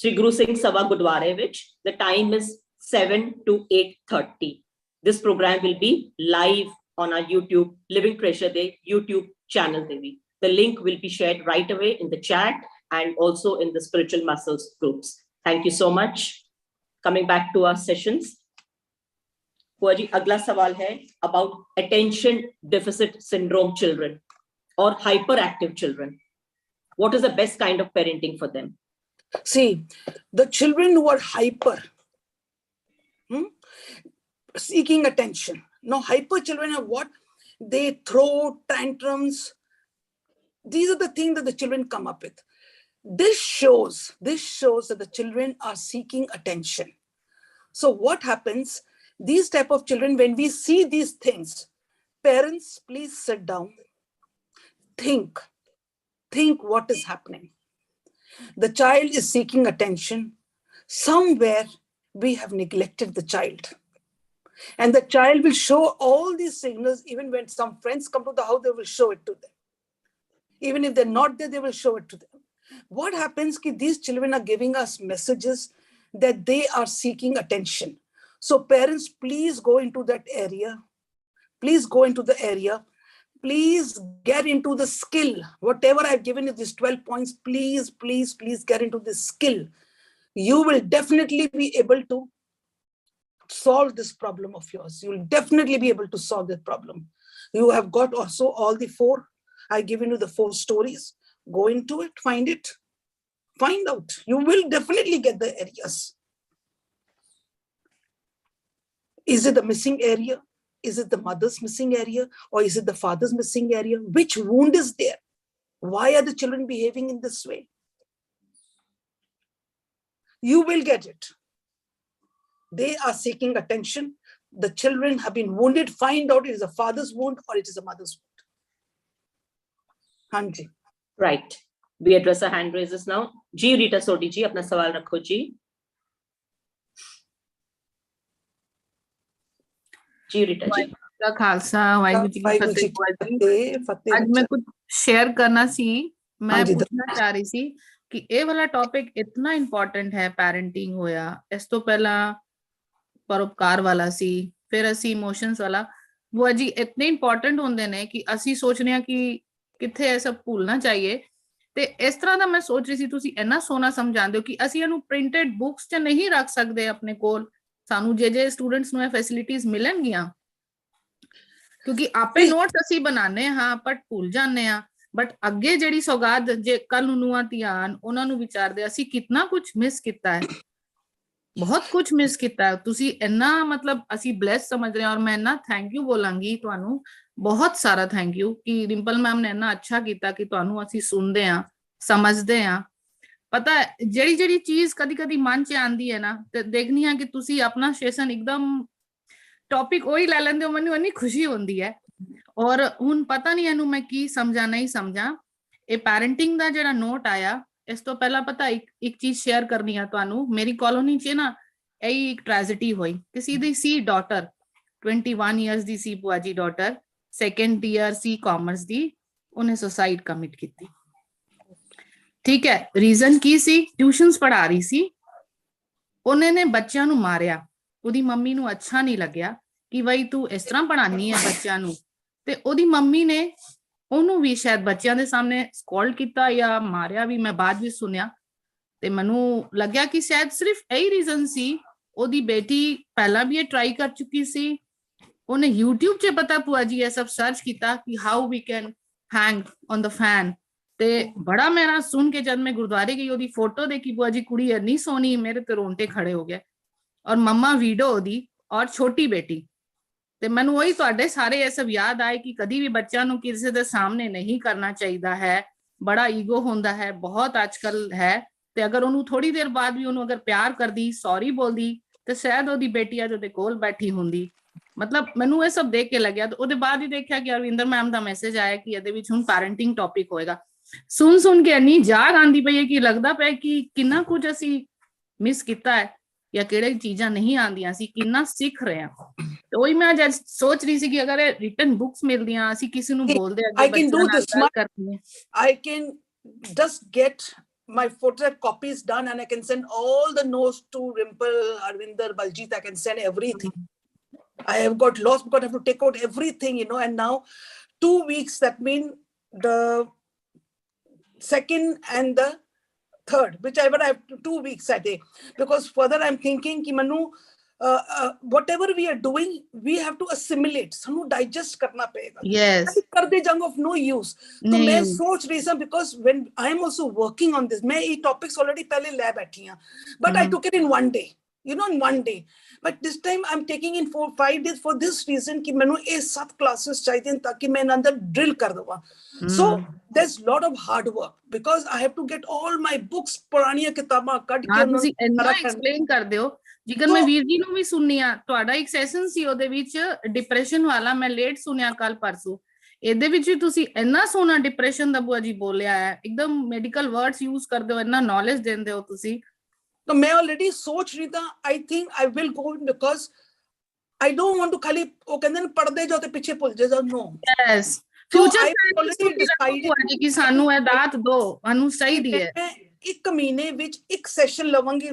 Sri Guru Singh Sabha Gurdwara, which the time is 7 to 8:30. This program will be live on our YouTube Living Treasure Day YouTube channel. The link will be shared right away in the chat and also in the Spiritual Muscles groups. Thank you so much. Coming back to our sessions. Bhua Ji, agla sawal hai about attention deficit syndrome children or hyperactive children. What is the best kind of parenting for them? See, the children who are hyper, seeking attention. Now, hyper children are what? They throw tantrums. These are the things that the children come up with. This shows that the children are seeking attention. So what happens? These type of children, when we see these things, parents, please sit down. Think what is happening. The child is seeking attention. Somewhere we have neglected the child. And the child will show all these signals. Even when some friends come to the house, they will show it to them. Even if they're not there, they will show it to them. What happens is these children are giving us messages that they are seeking attention. So parents, please go into that area. Please go into the area. Please get into the skill. Whatever I've given you, these 12 points, please, please, please get into this skill. You will definitely be able to solve this problem of yours. You will definitely be able to solve that problem. You have got also all the 4. I've given you the 4 stories. Go into it, find it, find out. You will definitely get the areas. Is it the missing area? Is it the mother's missing area? Or is it the father's missing area? Which wound is there? Why are the children behaving in this way? You will get it. They are seeking attention. The children have been wounded. Find out it is a father's wound or it is a mother's wound. Hanji. Right. We address the hand raises now. Ji Rita Sodi ji, apna sawal rakho ji. जी रीटा जी का खालसा वाहिगुरू जी की फतेह। आज मैं कुछ share करना सी, मैं पूछना चाह रही सी कि ये वाला टॉपिक इतना इंपॉर्टेंट है, पेरेंटिंग होया, इस तो पहला परोपकार वाला सी, फिर असी इमोशंस वाला। बुआ जी इतने इंपॉर्टेंट होंदे ने कि असी सोचने हैं कि किथे ये सब भूलना चाहिए। ते इस तरह दा मैं सोच रही सी, तुसी इन्ना सोना समझांदे हो कि असी इहनू प्रिंटेड बुक्स च नहीं रख सकदे अपने कोल। सानू जे स्टूडेंट्स नूं फैसिलिटीज मिलणगियां, क्योंकि आपे नोट्स असी बनाने हाँ बट भूल जाने आ। बट अगे जेड़ी सौगात जे कल नूं ध्यान उन्हां नूं विचारदे असी कितना कुछ मिस किता है, बहुत कुछ मिस किता है। तुसी इन्ना मतलब असी ब्लेस समझ रहे हैं और मैं इन्ना थैंक यू बोलांगी तुहानू, बहुत सारा थैंक यू कि रिंपल मैम ने इन्ना अच्छा किया कि तुहानू असी सुनदे आ, समझदे आ। पता है जेड़ी जेड़ी चीज कदी कदी मन च आंदी है ना, ते देखनी है कि तुसी अपना सेशन एकदम टॉपिक वही लै लेंदे हो, मैनू इन्नी खुशी होंदी है। और हुण पता नहीं इहनू मैं की समझा नहीं समझा। ये पेरेंटिंग दा जेड़ा नोट आया, इस तो पहला पता एक चीज शेयर करनी है तुहानू। मेरी कॉलोनी च ना यही एक ट्रेजेडी हुई। किसी दी सी डॉटर 21 ईयर्स दी सी बुआ जी डॉटर, सेकेंड ईयर सी कॉमर्स दी, उन्हें सुसाइड कमिट की। ठीक है, रीजन की सी, ट्यूशनस पढ़ा रही सी, उन्होंने बच्चों नू मारिया। ओदी मम्मी नू अच्छा नहीं लग्या कि भाई तू इस तरह पढ़ानी है बच्चों नू, ते ओदी मम्मी ने ओनू भी शायद बच्चों के सामने स्कॉल्ड किया या मारिया भी, मैं बाद भी सुनिया। ते मैनू लग्या कि शायद सिर्फ यही रीजन सी। ओदी बेटी पहला भी ये ट्राई कर चुकी सी, उन्हें यूट्यूब च पता बुआ जी ये सब सर्च किया कि how we can hang on the fan. ते बड़ा मेरा सुन के जब मैं गुरुद्वारे गई, ओदी फोटो देखी बुआ जी, कुड़ी इन्नी सोहनी, मेरे तो रोंगटे खड़े हो गए। और मम्मा वीडियो ओदी और छोटी बेटी, ते मैनू वही तुहाडे सारे ये सब याद आए कि कदी भी बच्चों नू किसी दे सामने नहीं करना चाहिए है। बड़ा ईगो होंदा है बहुत आजकल है। ते अगर उन्होंने थोड़ी देर बाद भी उन्होंने अगर प्यार कर दी, सॉरी बोल दी, तो शायद ओदी बेटी अज ओदे कोल बैठी होंदी। मतलब मैनू ये सब देख के लग्या। तो ओदे बाद ही देखा कि अरविंदर मैम का मैसेज आया कि इहदे विच हुण पेरेंटिंग टॉपिक होएगा। सुन सुन के इन्नी जाग आंदी पई है कि लगदा पिया कि किन्ना कुछ असी मिस किता है या किहड़ी चीजां नहीं आंदियां सी, किन्ना सीख रहे हैं। तो वही मैं आज सोच रही थी कि अगर रिटन बुक्स मिलदियां, असी किसी नू बोलदे अगे बच्चों नाल गल करनी है। I can just get my photocopies done and I can send all the notes to Rimple, Arvinder, Baljit. I can send everything. I have got lost because I have to take out everything, and now 2 weeks, that means the second and the third, whichever I have 2 weeks a day, because further I'm thinking कि Manu whatever we are doing, we have to assimilate, सानू digest करना पड़ेगा। Yes. कर दे जंग of no use। तो मैं सोच रही हूँ, because when I am also working on this, मैं ये topics already पहले ले बैठी हूँ, but I took it in one day, in one day। But this time I'm taking in 4-5 days for this reason कि मैंने ये 7 classes चाहिए ताकि मैं अंदर drill कर दूँगा। So there's a lot of hard work because I have to get all my books, पुरानियां किताबां कट के ਤੁਸੀਂ ਇੰਨਾ ਐਕਸਪਲੇਨ ਕਰਦੇ ਹੋ। ਜਿਕਰ ਮੈਂ ਵੀਰ ਜੀ ਨੂੰ ਵੀ ਸੁਣਿਆ, ਤੁਹਾਡਾ ਇੱਕ ਸੈਸ਼ਨ ਸੀ ਉਹਦੇ ਵਿੱਚ ਡਿਪਰੈਸ਼ਨ ਵਾਲਾ, ਮੈਂ ਲੇਟ ਸੁਣਿਆ ਕੱਲ ਪਰਸੋਂ। ਇਹਦੇ ਵਿੱਚ ਵੀ ਤੁਸੀਂ ਇੰਨਾ ਸੋਹਣਾ ਡਿਪਰੈਸ਼ਨ ਦਾ ਬੁਆ ਜੀ ਬੋਲਿਆ ਹੈ, ਇੱਕਦਮ ਮੈਡੀਕਲ ਵਰਡਸ ਯੂਜ਼ ਕਰਦੇ ਹੋ, ਇੰਨਾ ਨੌਲੇਜ ਦਿੰਦੇ ਹੋ ਤੁਸੀਂ। तो मैं ऑलरेडी सोच रही था, I think I will go because I don't want to खाली वो कहंदे ने पढ़दे जाओ ते पीछे भूल जाओ। No, yes, future already decided कि सानू ਇਹ ਦਾਤ ਦੋ, ਸਾਨੂੰ ਸਹੀ ਦੀ ਹੈ। मैं 1 महीने विच 1 ਸੈਸ਼ਨ ਲਵਾਂਗੀ,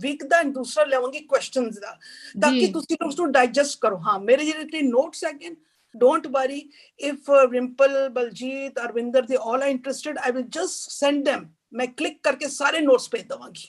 ਵੀਕ ਦਾ ਐਂਡ ਦੂਸਰਾ ਲਵਾਂਗੀ ਕੁਐਸਚਨਸ ਦਾ, ਤਾਂ ਕਿ ਤੁਸੀਂ ਉਸ ਨੂੰ ਡਾਈਜੈਸਟ ਕਰੋ। ਹਾਂ, ਮੇਰੇ ਜਿਹੜੇ ਨੋਟਸ ਹੈਗੇ, don't worry, if Rimple, Baljit, Arvinder, they all are interested, I will just send them, मैं क्लिक करके सारे नोट्स भेज दवांगी,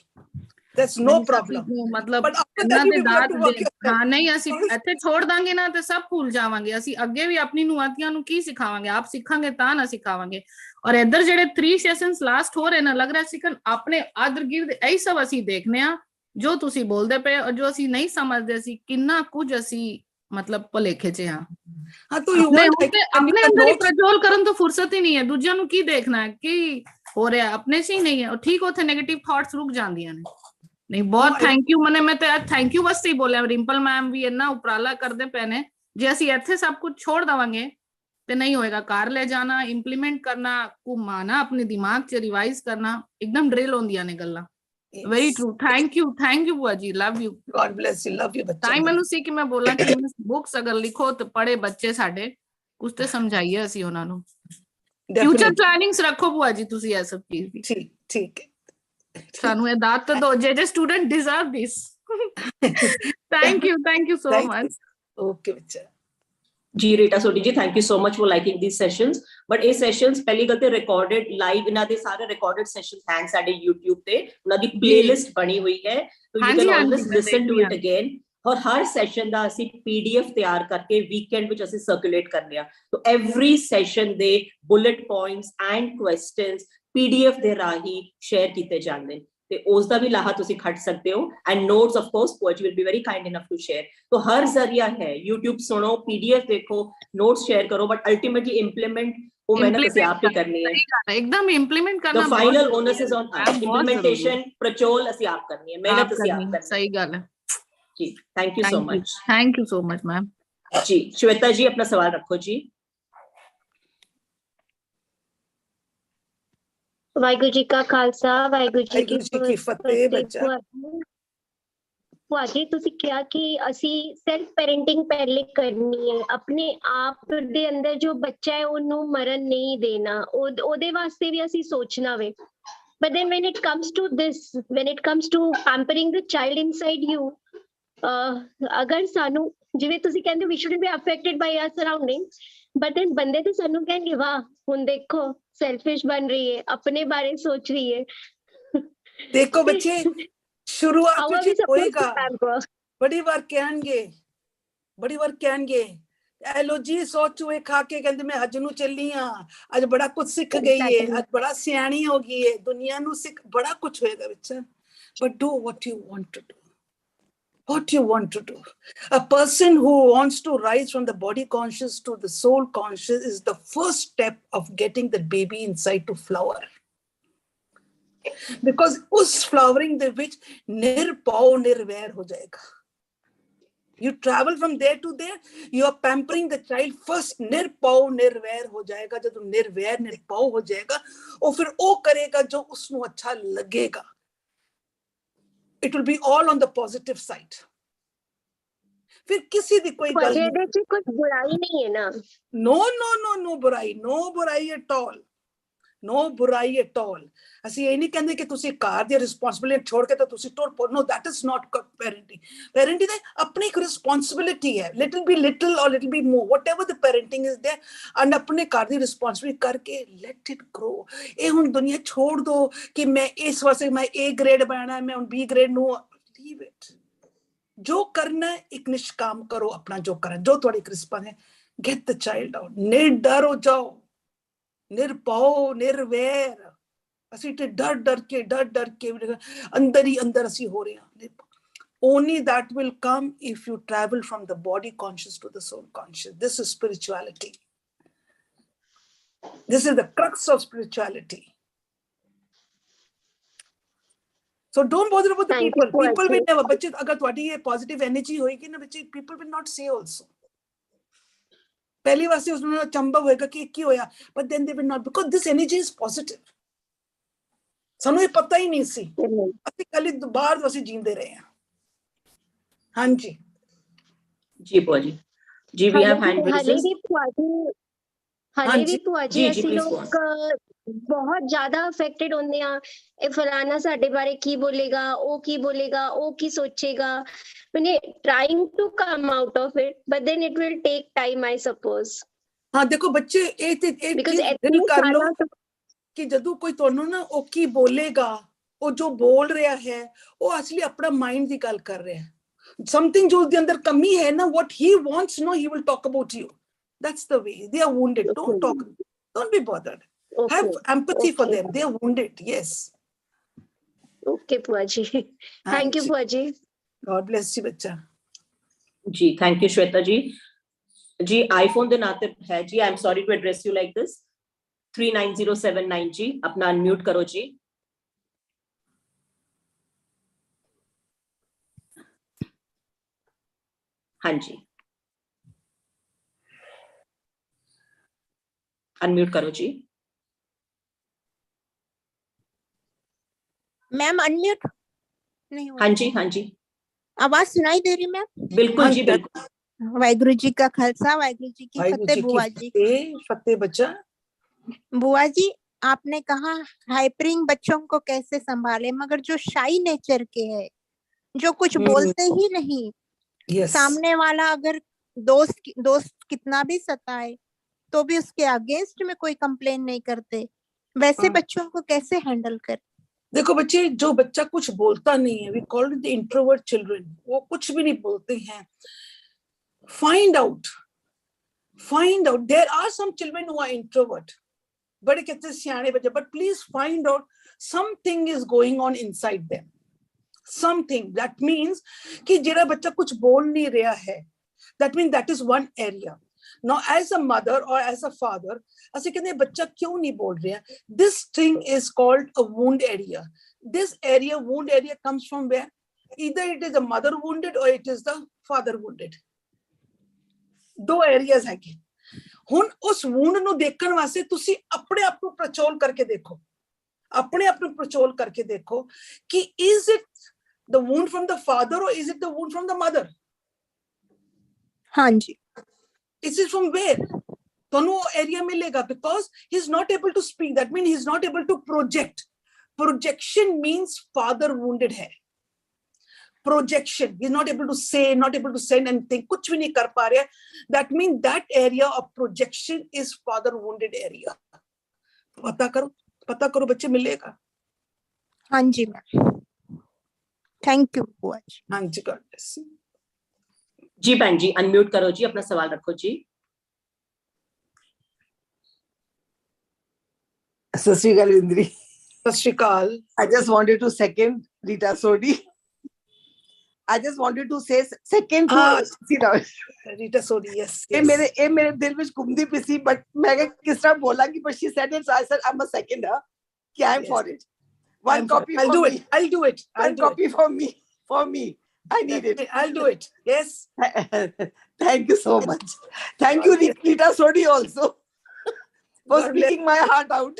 that's no problem। मतलब ਇਹਨਾਂ ਦੇ ਦਾਤ ਦੇ ਹਾਂ ਨਹੀਂ ਅਸੀਂ ਇੱਥੇ ਛੋੜ ਦਾਂਗੇ ਨਾ ਤੇ ਸਭ ਭੁੱਲ ਜਾਵਾਂਗੇ, ਅਸੀਂ ਅੱਗੇ ਵੀ ਆਪਣੀ ਨੂੰਆਤੀਆਂ ਨੂੰ ਕੀ ਸਿਖਾਵਾਂਗੇ, ਆਪ ਸਿੱਖਾਂਗੇ ਤਾਂ ਨਾ ਸਿਖਾਵਾਂਗੇ। ਔਰ ਇੱਧਰ ਜਿਹੜੇ 3 ਸੈਸ਼ਨਸ ਲਾਸਟ ਹੋ ਰਹੇ ਨਾ, ਲੱਗ ਰਿਹਾ ਸੀ ਕਿ ਆਪਣੇ ਆਦਰ ਗਿਰਦ ਇਹੀ ਸਭ ਅਸੀਂ ਦੇਖਨੇ ਆ ਜੋ ਤੁਸੀਂ ਬੋਲਦੇ ਪਏ, ਔਰ ਜੋ ਅਸੀਂ ਨਹੀਂ ਸਮਝਦੇ ਸੀ ਕਿੰਨਾ ਕੁਝ ਅਸੀਂ ਮਤਲਬ ਭੁਲੇਖੇ ਚ ਹਾਂ। ਆਪਣੇ ਅੰਦਰ ਹੀ ਪ੍ਰਜੋਲ ਕਰਨ ਤੋਂ ਫੁਰਸਤ ਹੀ ਨਹੀਂ ਹੈ, ਦੂਜਿਆਂ ਨੂੰ ਕੀ ਦੇਖਣਾ ਹੈ, ਕੀ ਹੋ ਰਿਹਾ ਆਪਣੇ ਚ ਹੀ ਨਹੀਂ ਹੈ। ਠੀਕ ਉੱਥੇ ਨੈਗੇਟਿਵ ਥਾਟਸ ਰੁਕ ਜਾਂਦੀਆਂ ਨੇ। ਨਹੀਂ ਬਹੁਤ ਥੈਂਕ ਯੂ, ਮੈਂ ਤੇ ਥੈਂਕ ਯੂ ਵਾਸਤੇ ਹੀ ਬੋਲਿਆ। ਰਿੰਪਲ ਮੈਮ ਵੀ ਇੰਨਾ ਉਪਰਾਲਾ ਕਰਦੇ ਪਏ ਨੇ, ਜੇ ਅਸੀਂ ਇੱਥੇ ਸਭ ਕੁਝ ਛੋੜ ਦੇਵਾਂਗੇ ਤੇ ਨਹੀਂ ਹੋਏਗਾ। ਘਰ ਲੈ ਜਾਣਾ, ਇੰਪਲੀਮੈਂਟ ਕਰਨਾ, ਘੁਮਾਣਾ, ਆਪਣੇ ਦਿਮਾਗ ਚ ਰਿਵਾਈਜ਼ ਕਰਨਾ, ਇੱਕਦਮ ਡਰਿਲ ਹੁੰਦੀਆਂ ਨੇ ਗੱਲਾਂ। very true, thank you Bhua Ji, love you, God bless you, love you ਬੱਚਾ। ਟਾਈਮ ਮੈਨੂੰ ਸੀ ਕਿ ਮੈਂ ਬੋਲਾਂ ਕਿ ਬੁੱਕਸ ਅਗਰ ਲਿਖੋ ਤੇ ਪੜੇ ਬੱਚੇ ਸਾਡੇ ਕੁਝ ਤੇ ਸਮਝਾਈਏ ਅਸੀਂ ਉਹਨਾਂ ਨੂੰ। ਫਿਊਚਰ ਪਲੈਨਿੰਗਸ ਰੱਖੋ ਭੂਆ ਜੀ ਤੁਸੀਂ ਇਹ ਸਭ ਚੀਜ਼ ਦੀ। ਠੀਕ ਹੈ, ਸਾਨੂੰ ਇਹ ਦਾਤ ਦੋ, ਜੇ student deserve this. Thank you so much. Okay ਬੱਚਾ जी Rita Sodhi ji, thank you so much for liking these sessions. But ये सेशंस पहली गल ते रिकॉर्डेड लाइव, इना दे सारे रिकॉर्डेड सेशंस हैं साडे YouTube ते, उना दी प्लेलिस्ट बनी हुई है, तो you can always listen to it again. और हर सेशन दा असी PDF तैयार करके वीकेंड विच असी सर्कुलेट करने आ, तो every session they bullet points and questions PDF they Rahi share कीते जांदे, ਤੇ ਉਸ ਦਾ ਵੀ ਲਾਹਾ ਤੁਸੀਂ ਖੱਟ ਸਕਦੇ ਹੋ। And notes of course Bhua Ji will be very kind enough to share। तो हर जरिया है, YouTube सुनो, PDF देखो, नोट्स शेयर करो, बट अल्टीमेटली इंप्लीमेंट वो मेहनत ਅਸੀਂ ਆਪ ਹੀ ਕਰਨੀ ਹੈ। एकदम इंप्लीमेंट करना, the final onus is on us, implementation प्रचोल ਅਸੀਂ ਆਪ ਕਰਨੀ ਹੈ, ਮਿਹਨਤ ਅਸੀਂ ਆਪ ਕਰਨੀ ਹੈ। ਸਹੀ ਗੱਲ ਹੈ ਜੀ, thank you so much ma'am जी। श्वेता जी अपना सवाल रखो जी। वाहिगुरु जी का खालसा, वाहिगुरु जी की फतेह। बच्चा ਭੂਆ ਜੀ ਤੁਸੀਂ ਕਿਹਾ ਕਿ ਅਸੀਂ ਸੈਲਫ ਪੈਰੈਂਟਿੰਗ ਪਹਿਲੇ ਕਰਨੀ ਹੈ, ਆਪਣੇ ਆਪ ਦੇ ਅੰਦਰ ਜੋ ਬੱਚਾ ਹੈ ਉਹਨੂੰ ਮਰਨ ਨਹੀਂ ਦੇਣਾ, ਉਹਦੇ ਵਾਸਤੇ ਵੀ ਅਸੀਂ ਸੋਚਣਾ ਵੇ। But then when it comes to this, when it comes to pampering the child inside you, ਅਗਰ ਸਾਨੂੰ ਜਿਵੇਂ ਤੁਸੀਂ ਕਹਿੰਦੇ we shouldn't be affected by our surroundings, but then ਬੰਦੇ ਤੇ ਸਾਨੂੰ ਕਹਿੰਗੇ ਵਾਹ ਹੁਣ ਦੇਖੋ ਸੈਲਫਿਸ਼ ਬਣ ਰਹੀ ਹੈ, ਆਪਣੇ ਬਾਰੇ ਸੋਚ ਰਹੀ ਹੈ। ਦੇਖੋ ਬੱਚੇ शुरुआत ਵਿੱਚ ਹੋਏਗਾ, ਬੜੀ ਵਾਰ ਕਹਿਣਗੇ ਐਲੋ ਜੀ ਸੋਚੂਏ ਖਾ ਕੇ ਕਹਿੰਦੇ ਮੈਂ ਅੱਜ ਨੂੰ ਚੱਲੀ ਆ, ਅੱਜ ਬੜਾ ਕੁਝ ਸਿੱਖ ਗਈ ਏ, ਅੱਜ ਬੜਾ ਸਿਆਣੀ ਹੋ ਗਈ ਏ, ਦੁਨੀਆ ਨੂੰ ਸਿੱਖ ਬੜਾ ਕੁਝ ਹੋਏਗਾ ਬੱਚਾ। but do what you want to do, what you want to do। A person who wants to rise from the body conscious to the soul conscious is the first step of getting the baby inside to flower। because us flowering ਦੇ ਵਿੱਚ ਨਿਰਭਉ ਨਿਰਵੈਰ ਹੋ ਜਾਏਗਾ। You travel from there to there, you are pampering the child first। ਨਿਰਭਉ ਨਿਰਵੈਰ ਹੋ ਜਾਏਗਾ, ਜਦੋਂ ਨਿਰਵੈਰ ਨਿਰਭਉ ਹੋ ਜਾਏਗਾ ਉਹ ਫਿਰ ਉਹ ਕਰੇਗਾ ਜੋ ਉਸਨੂੰ ਅੱਛਾ ਲੱਗੇਗਾ। It will be all on the positive side। फिर किसी दी कोई गल नहीं, कुछ बुराई नहीं है ना। no बुराई at all, no बुराई at all। ਅਸੀਂ ਇਹ ਨਹੀਂ ਕਹਿੰਦੇ ਕਿ ਤੁਸੀਂ ਘਰ ਦੀ ਰਿਸਪੌਂਸਿਬਿਲਿਟੀ ਛੋੜ ਕੇ ਤਾਂ ਤੁਸੀਂ ਟੁਰ ਪੋ। No, that is not parenting। parenting ਦੀ ਆਪਣੀ ਇੱਕ ਰਿਸਪੌਂਸਿਬਿਲਿਟੀ ਹੈ, little or little bit more, whatever the parenting is there, and ਆਪਣੇ ਘਰ ਦੀ ਰਿਸਪੌਂਸਿਬਿਲਿਟੀ ਕਰਕੇ let it grow। ਇਹ ਹੁਣ ਦੁਨੀਆ ਛੋੜ ਦੋ ਕਿ ਮੈਂ ਇਸ ਵਾਸਤੇ ਮੈਂ A ਗ੍ਰੇਡ ਬਣਾਉਣਾ, ਮੈਂ ਹੁਣ B ਗ੍ਰੇਡ ਨੂੰ, leave it। ਜੋ ਕਰਨਾ ਇੱਕ ਨਿਸ਼ਕਾਮ ਕਰੋ, ਆਪਣਾ ਜੋ ਕਰਨਾ, ਜੋ ਤੁਹਾਡੀ ਰਿਸਪੌਂਸ ਹੈ, get the child out। ਨਿਡਰ ਹੋ ਜਾਓ, ਨਿਰਭਉ ਨਿਰਵੈਰ। ਅਸੀਂ ਤੇ ਡਰ ਕੇ ਅੰਦਰ ਹੀ ਅੰਦਰ ਅਸੀਂ ਹੋ ਰਹੇ ਹਾਂ। only that will come if you travel from the body conscious to the soul conscious। this is spirituality, this is the crux of spirituality। so don't bother about the people will never। ਬੱਚੇ ਅਗਰ ਤੁਹਾਡੀ ਇਹ positive energy ਹੋਏਗੀ ਨਾ ਬੱਚੇ, people will not say also। ਪਹਿਲੀ ਵਾਰ ਉਸ ਨੂੰ ਅਚੰਭਵ ਹੋਏਗਾ ਕਿ ਕੀ ਹੋਇਆ, but then they will not, because this energy is positive। ਸਾਨੂੰ ਇਹ ਪਤਾ ਹੀ ਨਹੀਂ ਸੀ, ਅਸੀਂ ਕੱਲ ਬਾਹਰ ਅਸੀਂ ਜੀਂਦੇ ਰਹੇ ਹਾਂ। ਹਾਂਜੀ ਜੀ ਭੂਆ ਜੀ, ਜੀ ਵੀ ਹੈਵ ਹੈਂਡ ਰੇਜ਼ਰਸ। ਹਾਲੇ ਵੀ ਭੂਆ ਜੀ ਅਸੀਂ ਲੋਕ बहुत ज्यादा अफेक्टेड होंदे आ ए फलाना साडे बारे की बोलेगा, ओ की सोचेगा, मैंने trying to come out of it but then it will take time I suppose. हाँ देखो बच्चे एक चीज दिल कर लो कि जदों कोई ਤੁਹਾਨੂੰ ਨਾ ਉਹ ਕੀ ਬੋਲੇਗਾ, ਉਹ ਜੋ ਬੋਲ ਰਿਹਾ ਹੈ ਉਹ ਅਸਲੀ ਆਪਣਾ ਮਾਈਂਡ ਦੀ ਗੱਲ ਕਰ ਰਿਹਾ ਹੈ, something ਜੋ ਉਹਦੇ ਅੰਦਰ ਕਮੀ ਹੈ ਨਾ, what he wants, no, he will talk about you. That's the way they are wounded. Don't talk, don't be bothered. Have empathy for them, they are wounded. Yes. Okay Bhua Ji, thank you Bhua Ji. God bless you बच्चा जी। Thank you Shweta ji. जी iPhone दे नाते है जी, I am sorry to address you like this. 39079 जी अपना unmute करो जी। हाँ जी अनम्यूट करो जी। मैम अनम्यूट नहीं हुआ? हाँ जी हाँ जी आवाज सुनाई दे रही मैम? बिल्कुल जी बिल्कुल। वाहिगुरु जी का खालसा, वाहिगुरु जी की फतेह। बुआ जी फतेह बच्चा। बुआ जी आपने कहा हाइपरिंग बच्चों को कैसे संभाले, मगर जो शाई नेचर के है, जो कुछ बोलते ही नहीं, सामने वाला अगर दोस्त कितना भी सताए तो भी उसके अगेंस्ट में कोई कंप्लेन नहीं करते, वैसे बच्चों को कैसे हैंडल कर? देखो बच्चे, जो बच्चा कुछ बोलता नहीं है, we call it the introvert children, वो कुछ भी नहीं बोलते हैं, find out there are some children who are introvert, बड़े कहते सियाने बच्चे, but please find out something is going on inside them, something that means कि जेड़ा बच्चा कुछ बोल नहीं रहा है, that mean that is one area. Now as a mother or as a father, ਅਸੀਂ ਕਹਿੰਦੇ ਬੱਚਾ ਕਿਉਂ ਨਹੀਂ ਬੋਲ ਰਿਹਾ, this thing is called a wound area. This area, wound area, comes from where? Either it is the mother wounded or it is the father wounded. ਦੋ areas ਹੈਗੇ. ਹੁਣ ਉਸ wound ਨੂੰ ਦੇਖਣ ਵਾਸਤੇ ਤੁਸੀਂ ਆਪਣੇ ਆਪ ਨੂੰ ਪ੍ਰਚੋਲ ਕਰਕੇ ਦੇਖੋ, ਆਪਣੇ ਆਪ ਨੂੰ ਪ੍ਰਚੋਲ ਕਰਕੇ ਦੇਖੋ ਕਿ is it the wound from the father or is it the wound from the mother? हाँ जी. Is it from where? दोनों area मिलेगा, because he is not able to speak. That means he is not able to project. Projection means father wounded है. Projection, he is not able to say, not able to send anything, कुछ भी नहीं कर पा रहा. That means that area of projection is father wounded area. पता करो बच्चे, मिलेगा. हाँ जी मैम, थैंक यू बुआ जी. हाँ जी, God bless you. जी बहन जी अनम्यूट करो जी, अपना सवाल रखो जी। सत श्री अकाल विंद्री। सत श्री अकाल। I just wanted to second Rita Sodi. I just wanted to say second to Rita Sodi, yes. ये मेरे दिल में घूमती पिसी, but मैं किस तरह बोला कि, but she said it, so I said I'm a second her, कि I'm for it. One copy for me. I'll do it. One copy for me. I need it. I'll do it. Yes. Thank you so much. Thank you, Rita Sodi, also for speaking my heart out.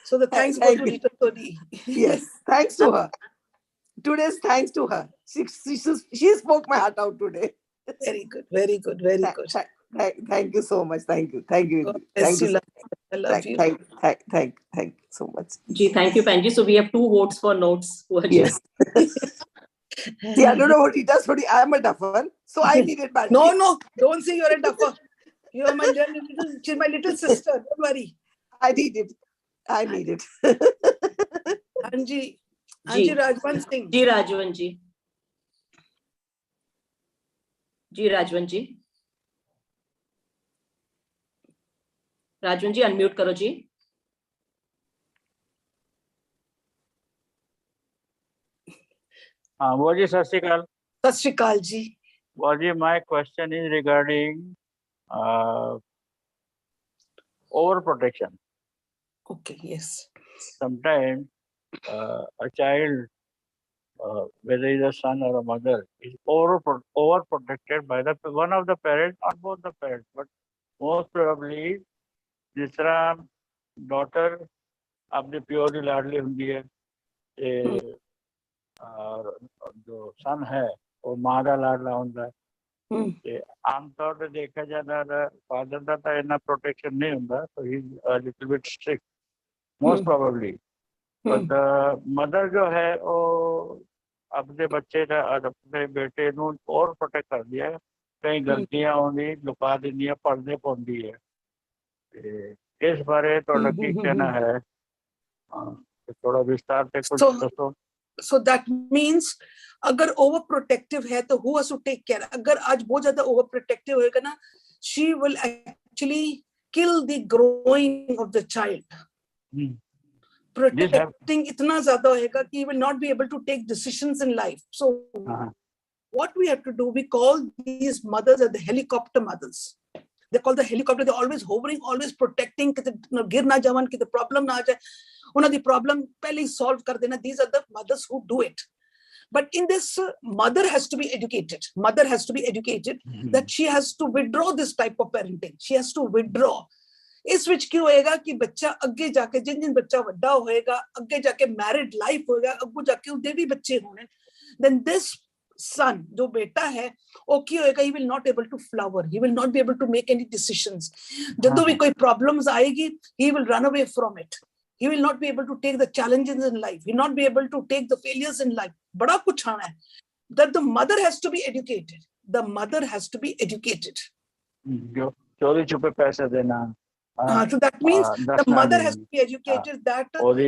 So the thanks go to Rita Sodi. Yes, thanks to her. Today's thanks to her. She spoke my heart out today. Very good. Very good. Very good. Thank you so much. Thank you. Thank you. Thank you. I love you. Thank you so much. Ji, thank you, Panji. So we have 2 votes for notes. Yes. See, I don't know what Rita Sodi. I am a duffer, so I need it badly. No, don't say you're a duffer. You're my little sister. Don't worry. I need it. Anji Rajwan Singh. जी राजवन जी। जी Rajwan ji. Rajwan ji unmute करो जी। हाँ बुआ जी सत श्री अकाल। सत श्री अकाल जी। बुआ जी, my question is regarding overprotection. Okay, yes. Sometimes a child, whether it's a son or a mother, is overprotected by one of the parents or both the parents, but most probably जिस तरह daughter अपनी purely लाडली होती है, और जो सन है वो माँ का लाडला होता है, ਤੇ ਆਮ ਤੌਰ ਤੇ ਦੇਖਿਆ ਜਾਂਦਾ ਫਾਦਰ ਦਾ ਤਾਂ ਇੰਨਾ ਪ੍ਰੋਟੈਕਸ਼ਨ ਨਹੀਂ ਹੁੰਦਾ, so he is a little bit strict most probably, but mother ਜੋ ਹੈ ਉਹ ਆਪਣੇ ਬੱਚੇ ਦਾ ਆਪਣੇ ਬੇਟੇ ਨੂੰ ਹੋਰ ਪ੍ਰੋਟੈਕਟ ਕਰਦੀ ਹੈ, ਕਈ ਗਲਤੀਆਂ ਆਉਂਦੀ ਲੁਕਾ ਦਿੰਦੀ ਹੈ, ਪਰਦੇ ਪਾਉਂਦੀ ਹੈ। ਤੇ ਇਸ ਬਾਰੇ ਤੁਹਾਡਾ ਕੀ ਕਹਿਣਾ ਹੈ? थोड़ा विस्तार से कुछ ਦੱਸੋ। So that means अगर ओवर प्रोटेक्टिव है तो who has to take care? अगर आज बहुत ज्यादा ओवर प्रोटेक्टिव होएगा ना, she will actually kill the growing of the child. Protecting इतना ज्यादा होएगा कि he will not be able to take decisions in life. So what we have to do, we call these mothers as the helicopter mothers. They call the helicopter, they're always hovering, always protecting, कि गिर ना जावन, कि the problem ना आ जाए, उन्हें the problem पहले ही solve कर देना. These are the mothers who do it. But in this, mother has to be educated. Mother has to be educated that she has to withdraw this type of parenting. She has to withdraw. इस विच क्यों होएगा कि बच्चा अगे जाके जिन जिन बच्चा वड्डा होएगा, अगे जाके मैरिड लाइफ होएगा, अगू जाके उनके भी बच्चे होने, then this son, जो बेटा है, वो क्यों होएगा? He will not able to flower. He will not be able to make any decisions. जब भी कोई problems आएगी, he will run away from it. He will not be able to take the challenges in life. He will not be able to take the failures in life. बड़ा कुछ आना है. That the mother has to be educated. The mother has to be educated. चोरी छुपे पैसे देना. So that means the mother has to be educated that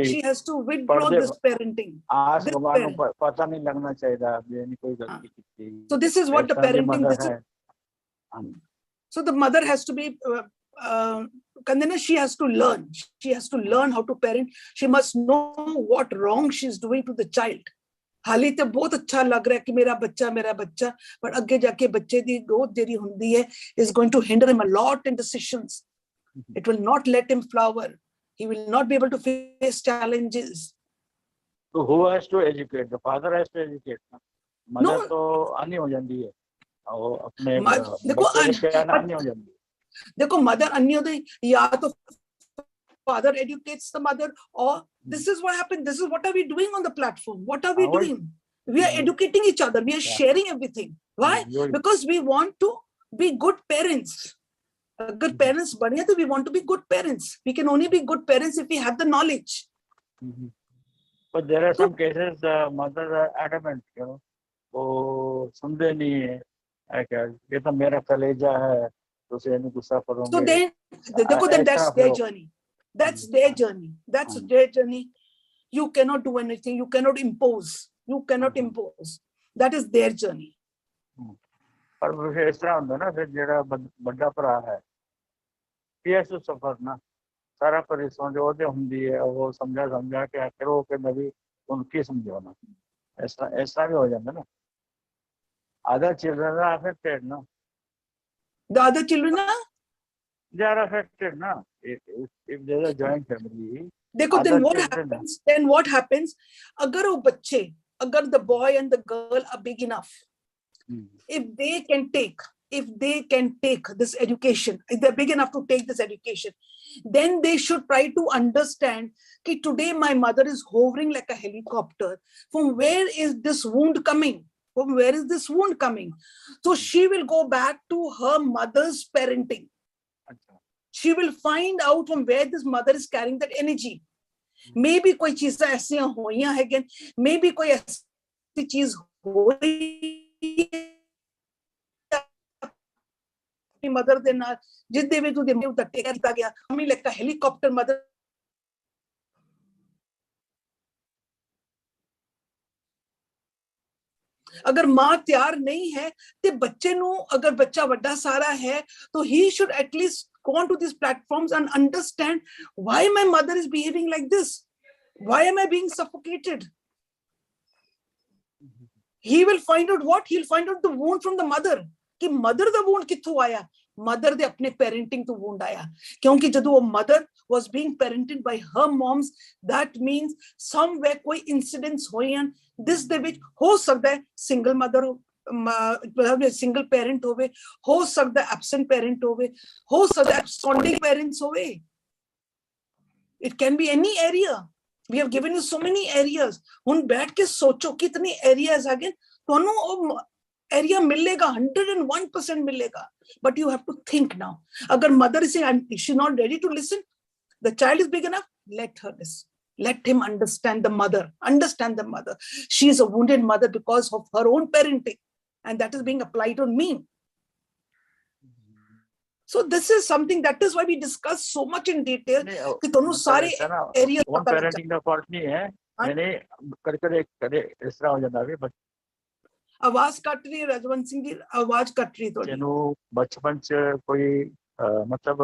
she has to withdraw this parenting. पता नहीं लगना चाहिए कोई गलती की. So this is what the parenting is. So the mother has to be she has to learn. She has to learn how to parent. She must know what wrong she is doing to the child. हाली तो बहुत अच्छा लग रहा है कि मेरा बच्चा, but अगे जाके बच्चे दी growth जेरी हुंदी है is going to hinder him a lot in decisions. It will not let him flower. He will not be able to face challenges. So who has to educate? The father has to educate. Mother तो अन्य हो जाती है. वो अपने बच्चे के अन्य हो जाती है. देखो mother अन्य होती, या तो father educates the mother, or this is what happened. This is what are we doing on the platform? What are we doing? We are educating each other. We are sharing everything. Why? Because we want to be good parents. Good parents बने तो we want to be good parents. We can only be good parents if we have the knowledge. But there are some cases mothers are adamant, you know, वो सुनते नहीं है क्या, ये तो मेरा कलेजा है, तो उसे नहीं गुस्सा करूँगी. So then, देखो, then that's their journey. That's their journey. That's their journey. You cannot do anything. You cannot impose. You cannot impose. That is their journey. पर मुझे इस तरह होता है ना, फिर जेड़ा बड़ा भरा है, ये ऐसे सफर ना सारा परिश्रम जो होते होंगी है, वो समझा के आखिर वो के नबी उनकी समझाना, ऐसा भी हो जाता है ना. Other children are affected, no? The other children are? They are affected, no? If there is a joint family. देखो, then what happens? Then what happens? अगर वो बच्चे, अगर the boy and the girl are big enough, if they can take this education, if they're big enough to take this education, then they should try to understand that today my mother is hovering like a helicopter. From where is this wound coming? From where is this wound coming? So she will go back to her mother's parenting. She will find out from where this mother is carrying that energy. Maybe कोई चीज़ ऐसी होइयां है कि maybe कोई ऐसी चीज़ होई mother दे नाल जिद्दे में तू दे उतर टेक किया गया, mummy like a helicopter mother. अगर मां तैयार नहीं है ते बच्चे नु, अगर बच्चा वड्डा सारा है तो he should at least go on to these platforms and understand why my mother is behaving like this. Why am I being suffocated? He will find out what? He'll find out the wound from the mother. कि mother दा wound किथों आया? Mother दे अपने parenting तो wound आया, क्योंकि जब वो mother was being parented by her moms, that means somewhere कोई incidents हुए हैं. This दे विच हो सकता है single mother हो, मतलब single parent होवे, हो सकता है absent parent होवे, हो सकता है absconding parents होवे. It can be any area. We have given you so many areas. हुन बैठ के सोचो कितनी areas आगे. area मिलेगा, 101% मिलेगा. But you have to think now. अगर mother is saying she's not ready to listen, the child is big enough, let her listen. Let him understand the mother. Understand the mother. She is a wounded mother because of her own parenting, and that is being applied on me. So this is something, that is why we discuss so much in detail. कि दोनों सारे areas one parenting का fault नहीं है. मैंने करे इस तरह हो जाता है. आवाज कट रही है राजवंत सिंह जी, आवाज कट रही थोड़ी. चलो बचपन से कोई मतलब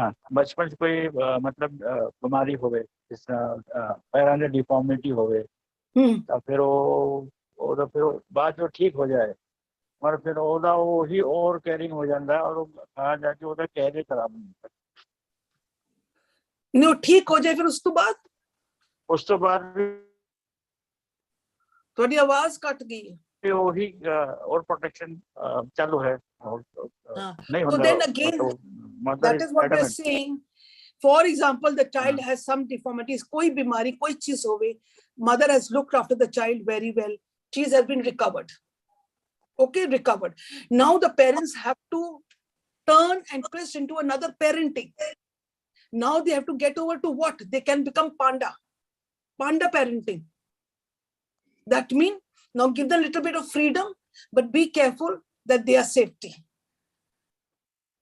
हाँ बचपन से कोई मतलब बीमारी हो गई, जिस पैरों में डिफॉर्मिटी हो गई, तो फिर वो फिर बाद जो ठीक हो जाए, और फिर वो ही और केयरिंग हो जाता है, और कहा जाके वो केयर खराब नहीं होता. नहीं, ठीक हो जाए फिर उस तो बाद थोड़ी आवाज कट गई है. वही और प्रोटेक्शन चालू है. नहीं so then again that is what we are saying. For example, the child has some deformities, कोई बीमारी कोई चीज होवे, mother has looked after the child very well, she has been recovered. Okay, recovered. Now the parents have to turn and twist into another parenting. Now they have to get over to what? They can become panda parenting. That means now give them a little bit of freedom, but be careful that they are safety.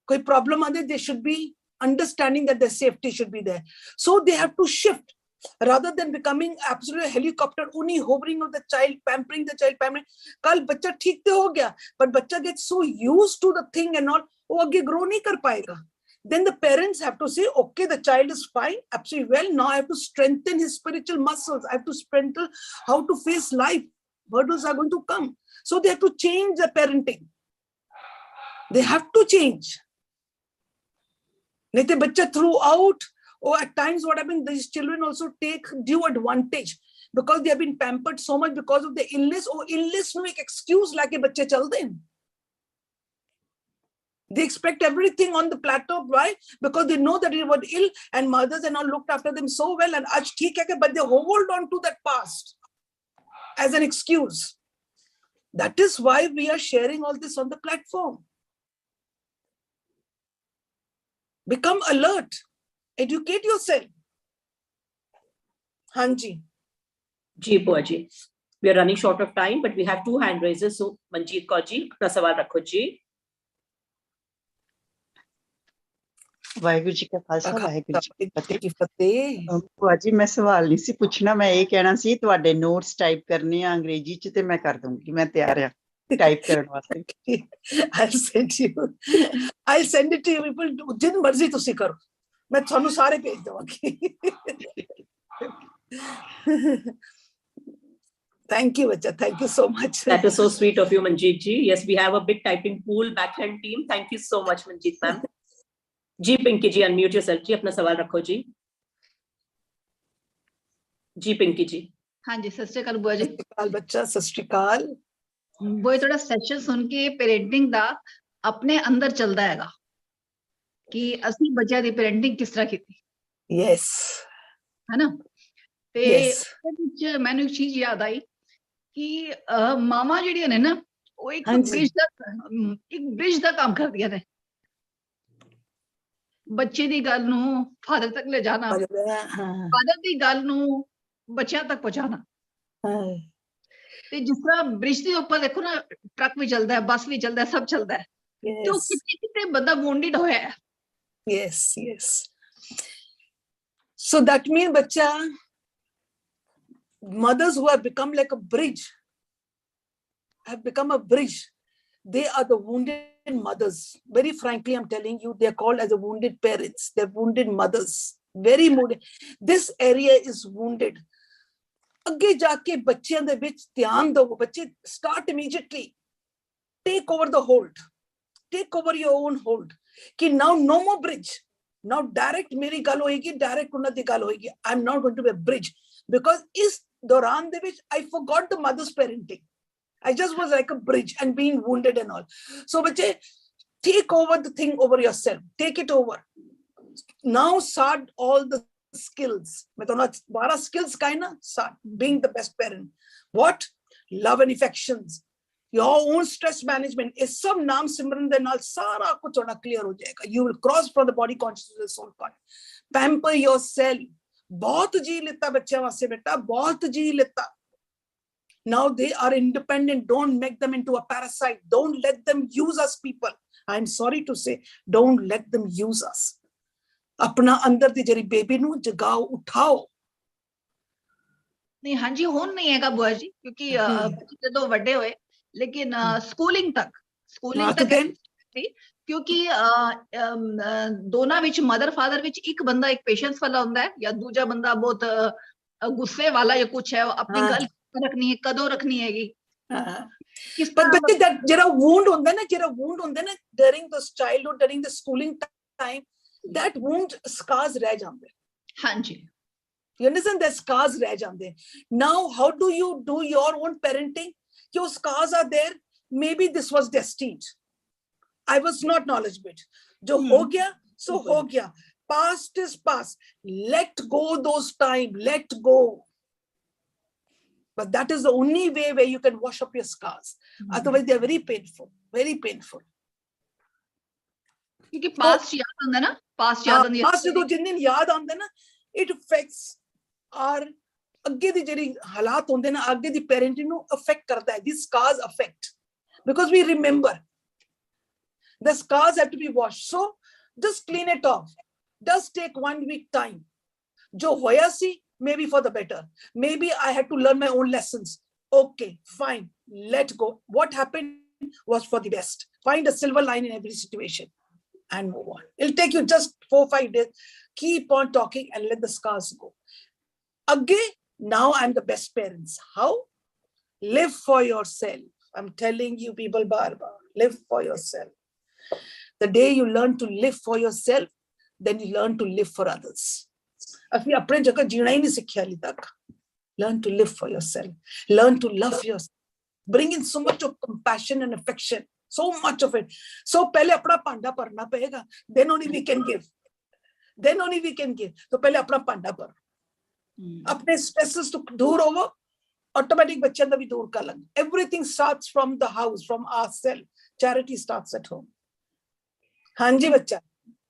Koi problem aande, they should be understanding that their safety should be there. So they have to shift rather than becoming absolute helicopter, only hovering of the child, pampering the child, pampering. Kal bachcha theek to ho gaya, but bachcha gets so used to the thing and all, wo aage grow nahi kar payega. Then the parents have to say, okay, the child is fine, absolutely well. Now I have to strengthen his spiritual muscles. I have to strengthen how to face life. Hurdles are going to come. So they have to change the parenting. They have to change. Nahi to bachcha throughout, or at times what happens, these children also take due advantage because they have been pampered so much because of the illness, or illness no ek excuse la ke bacche chalde hain. They expect everything on the plateau. Why? Because they know that they were ill and mothers and all looked after them so well, and aaj theek hai, but they hold on to that past as an excuse. That is why we are sharing all this on the platform. Become alert. Educate yourself. Hanji. Ji, Bhua Ji. We are running short of time, but we have 2 hand raises. So, Manjeet Kaur Ji, apna sawal rakho ji. Waheguru ji ਕਾ ਖਾਲਸਾ ਵਾਹਿਗੁਰੂ ਜੀ ਕੀ ਫਤਿਹ. ਭੂਆ ਜੀ ਮੈਂ ਸਵਾਲ ਨਹੀਂ ਸੀ ਪੁੱਛਣਾ, ਮੈਂ ਇਹ ਕਹਿਣਾ ਸੀ ਤੁਹਾਡੇ ਨੋਟਸ ਟਾਈਪ ਕਰਨੇ ਆ ਅੰਗਰੇਜ਼ੀ ਚ ਤੇ ਮੈਂ ਕਰ ਦੂੰਗੀ, ਮੈਂ ਤਿਆਰ ਆ ਟਾਈਪ ਕਰਨ ਵਾਸਤੇ. I'll send it to you people, ਜਿੰਨ ਮਰਜ਼ੀ ਤੁਸੀਂ ਕਰੋ, ਮੈਂ ਤੁਹਾਨੂੰ ਸਾਰੇ ਭੇਜ ਦਵਾਂਗੀ. Thank you, Bacha. Thank you so much. That is so sweet of you, Manjeet Ji. Yes, we have a big typing pool, backhand team. Thank you so much, Manjeet ma'am. Ji Pinky ji, unmute yourself जी, अपना सवाल रखो जी. जी पिंकी जी. हाँ जी, सत श्री अकाल बुआ जी. सत श्री अकाल बच्चा, सत श्री अकाल. वो थोड़ा सेशन सुन के पेरेंटिंग दा अपने अंदर चलदा हैगा कि असली बच्चा दी पेरेंटिंग किस तरह कीती. यस, है ना. ते विच मैनू एक चीज याद आई कि मामा जेहड़ियां ने ना, वो एक ब्रिज दा काम करदियां ने. बच्चे दी गल नू फादर तक ले जाना, फादर दी गल नू बच्चों तक पहुंचाना. ते जिस तरह ब्रिज के ऊपर देखो ना, ट्रक भी चलता है, बस भी चलता है, सब चलता है. तो कितने बंदा वोंडेड होया है. Yes, yes. So that means बच्चा, mothers who have become like a bridge, have become a bridge. They are the wounded mothers. Very frankly, I'm telling you, they're called as the wounded parents. They're wounded mothers. Very wounded. This area is wounded. Agge jaake bachchiyan de vich dhyan do. Bachche start immediately. Take over the hold. Take over your own hold. Ki now no more bridge. Now direct meri gal hoegi, direct unna di gal hoegi. I'm not going to be a bridge. Because is dauran de vich I forgot the mother's parenting. I just was like a bridge and being wounded and all. So, bache, take over the thing over yourself. Take it over. Now start all the skills. Main to 12 skills ka hai na, start being the best parent. What? Love and affections. your own stress management, is सब नाम सिमरन दे नाल सारा कुछ थोड़ा clear हो जाएगा. You will cross from the body consciousness soul consciousness. Pamper yourself. बहुत जी लेता बच्चे वास्ते बेटा, बहुत जी लेता. Now they are independent. Don't make them into a parasite. Don't let them use us, people. I'm sorry to say, don't let them use us. अपना अंदर दी जरी baby नू जगाओ, उठाओ. नहीं, हाँ जी, हुन नहीं है बुआ जी, क्योंकि बच्चे तो बड़े हुए, लेकिन स्कूलिंग तक थी, क्योंकि दोनों विच मदर फादर विच एक बंदा एक पेशेंस वाला होता है, या दूजा बंदा बहुत गुस्से वाला या कुछ है, अपनी गल रखनी है, कदों रखनी हैगी. But that जरा wound होता है ना, जरा wound होता है ना, during the childhood, during the schooling time, that wound scars रह जाते हैं. हाँ जी. You understand? The scars रह जाते हैं. Now, how do you do your own parenting? Your scars are there. Maybe this was destined. I was not knowledgeable. जो हो गया, so हो गया. Past is past. Let go those time. Let go. But that is the only way where you can wash up your scars. Otherwise, they are very painful. Very painful. क्योंकि past याद आंदा ना, past याद आंदी. Past जो जिन दिन याद आंदा ना, it affects our अग्गे दी जरी हालात होंदे ना, अग्गे दी parenting नु affect करता है. These scars affect because we remember. The scars have to be washed. So just clean it off. Just take 1 week time. जो होया सी, maybe for the better. Maybe I had to learn my own lessons. Okay, fine. Let go. What happened was for the best. Find a silver line in every situation and move on. It'll take you just 4-5 days. Keep on talking and let the scars go. Again, now I'm the best parents. How? Live for yourself. I'm telling you people, Barbara, live for yourself. The day you learn to live for yourself, then you learn to live for others. अभी अपने जगह जीना ही नहीं सीखा अभी तक. Learn to live for yourself. Learn to love yourself. Bring in so much of compassion and affection. So much of it. So पहले अपना पांडा भरना पड़ेगा. Then only we can give. Then only we can give. तो पहले अपना पांडा भर. अपने stresses तो दूर होवो. Automatic बच्चों दा भी दूर कर लग. Everything starts from the house, from ourselves. Charity starts at home. हाँ जी बच्चा.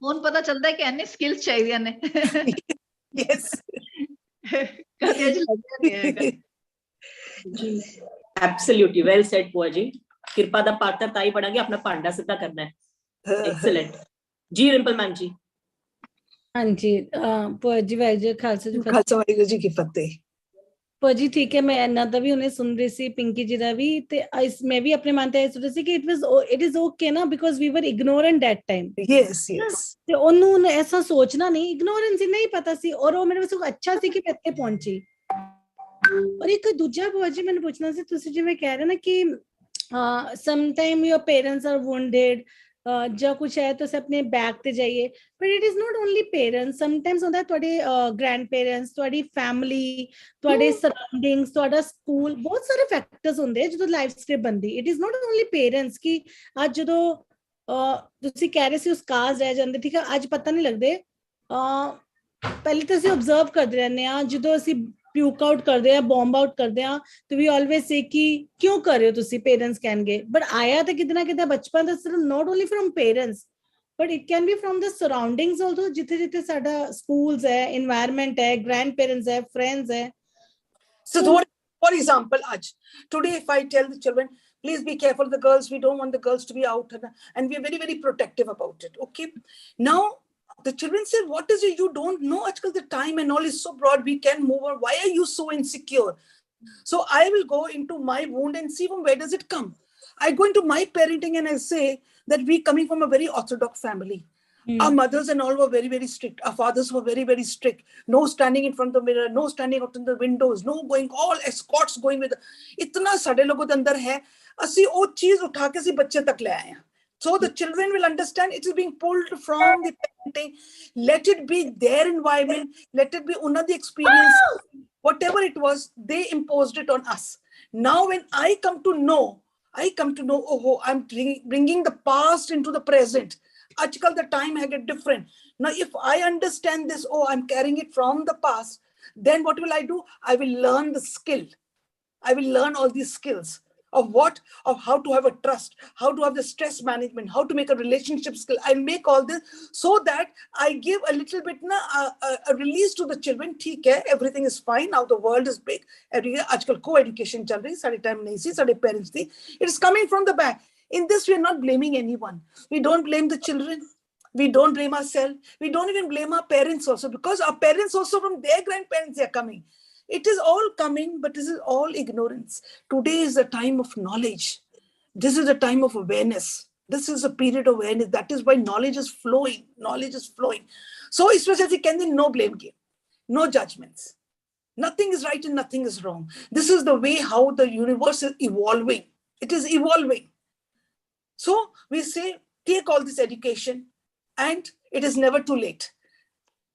हुन पता चलता है कि अन्य skills चाहिए ने. Yes. Absolutely well said, Bhua Ji. कृपा दा पात्र ताई पढ़ांगे, अपना पांडा सिद्धा करना है. Excellent. जी रिंपल मैम जी. हाँ जी, भुआ जी वाहिगुरू खालसा जी वाहिगुरू जी की फतेह. भुआ जी ठीक है, मैं इन्ना दा भी उन्हें सुन रही सी, पिंकी जी दा भी, ते मैं भी अपने मन ते सुन रही सी कि it is okay ना, because we were ignorant that time. Yes, yes. ते ओनू ऐसा सोचना नहीं, ignorance नहीं पता सी, और वो मेरे वास्ते अच्छा सी कि मैं इत्थे पहुंची. और एक दूजा भुआ जी मैंने पूछना सी, तुसी जिवें कह रहे ना कि sometime your parents are wounded, जो कुछ है तो अपने बैक ते जाइए. But it is not only parents. Sometimes होता है ਤੁਹਾਡੇ grandparents, ਤੁਹਾਡੀ family, ਤੁਹਾਡੇ surroundings, ਤੁਹਾਡਾ school, बहुत सारे factors ਹੁੰਦੇ हैं ਜਦੋਂ life script बनदी. It is not only parents कि आज ਜਦੋਂ ਤੁਸੀਂ ਕਹਿ ਰਹੇ ਸੀ ਉਸ ਕਾਜ਼ ਰਹਿ ਜਾਂਦੇ, ਠੀਕ ਹੈ, ਅੱਜ ਪਤਾ ਨਹੀਂ ਲੱਗਦੇ. ਪਹਿਲੇ ਤਾਂ ਅਸੀਂ observe ਕਰਦੇ ਰਹਿੰਦੇ ਆ, ਜਦੋਂ ਅਸੀਂ puke out ਕਰਦੇ ਆ, bomb out ਕਰਦੇ ਆ, तो we always say कि क्यों कर रहे हो ਤੁਸੀਂ, parents ਕਹਿਣਗੇ. But आया ਤਾਂ कितना कितना बचपन ਦਾ, सिर्फ not only from parents, but it can be from the surroundings also. जिथे जिथे साडा schools है, environment है, grandparents है, friends है. So for example, today if I tell the children, please be careful, the girls, we don't want the girls to be out, and we are very, very protective about it. Okay. Now, the children say, what is it you don't know? Actually, the time and all is so broad, we can move on. Why are you so insecure? So I will go into my wound and see from where does it come. I go into my parenting and I say that we coming from a very orthodox family. Our mothers and all were very, very strict. Our fathers were very, very strict. No standing in front of the mirror, no standing out in the windows, no going, all escorts going with. इतना सारे लोगों के अंदर है, असी वो चीज उठा के सी बच्चे तक ले आए हैं. So the children will understand it is being pulled from the parenting. Let it be their environment. Let it be the experience. Whatever it was, they imposed it on us. Now when I come to know, oh, I'm bringing the past into the present. Ajkal the time I get different. Now if I understand this, oh, I'm carrying it from the past, then what will I do? I will learn the skill. I will learn all these skills. of how to have a trust, how to have the stress management, how to make a relationship skill. I make all this so that I give a little bit a release to the children. ठीक है, everything is fine. Now the world is big. आजकल co-education चल रही, सारे time नहीं सी, सारे parents थी. It is coming from the back. In this, we are not blaming anyone. We don't blame the children. We don't blame ourselves. We don't even blame our parents also, because our parents also from their grandparents, they are coming. It is all coming, but this is all ignorance. Today is a time of knowledge. This is a time of awareness. This is a period of awareness. That is why knowledge is flowing. Knowledge is flowing. So especially can there no blame game, no judgments. Nothing is right and nothing is wrong. This is the way how the universe is evolving. It is evolving. So we say, take all this education, and it is never too late.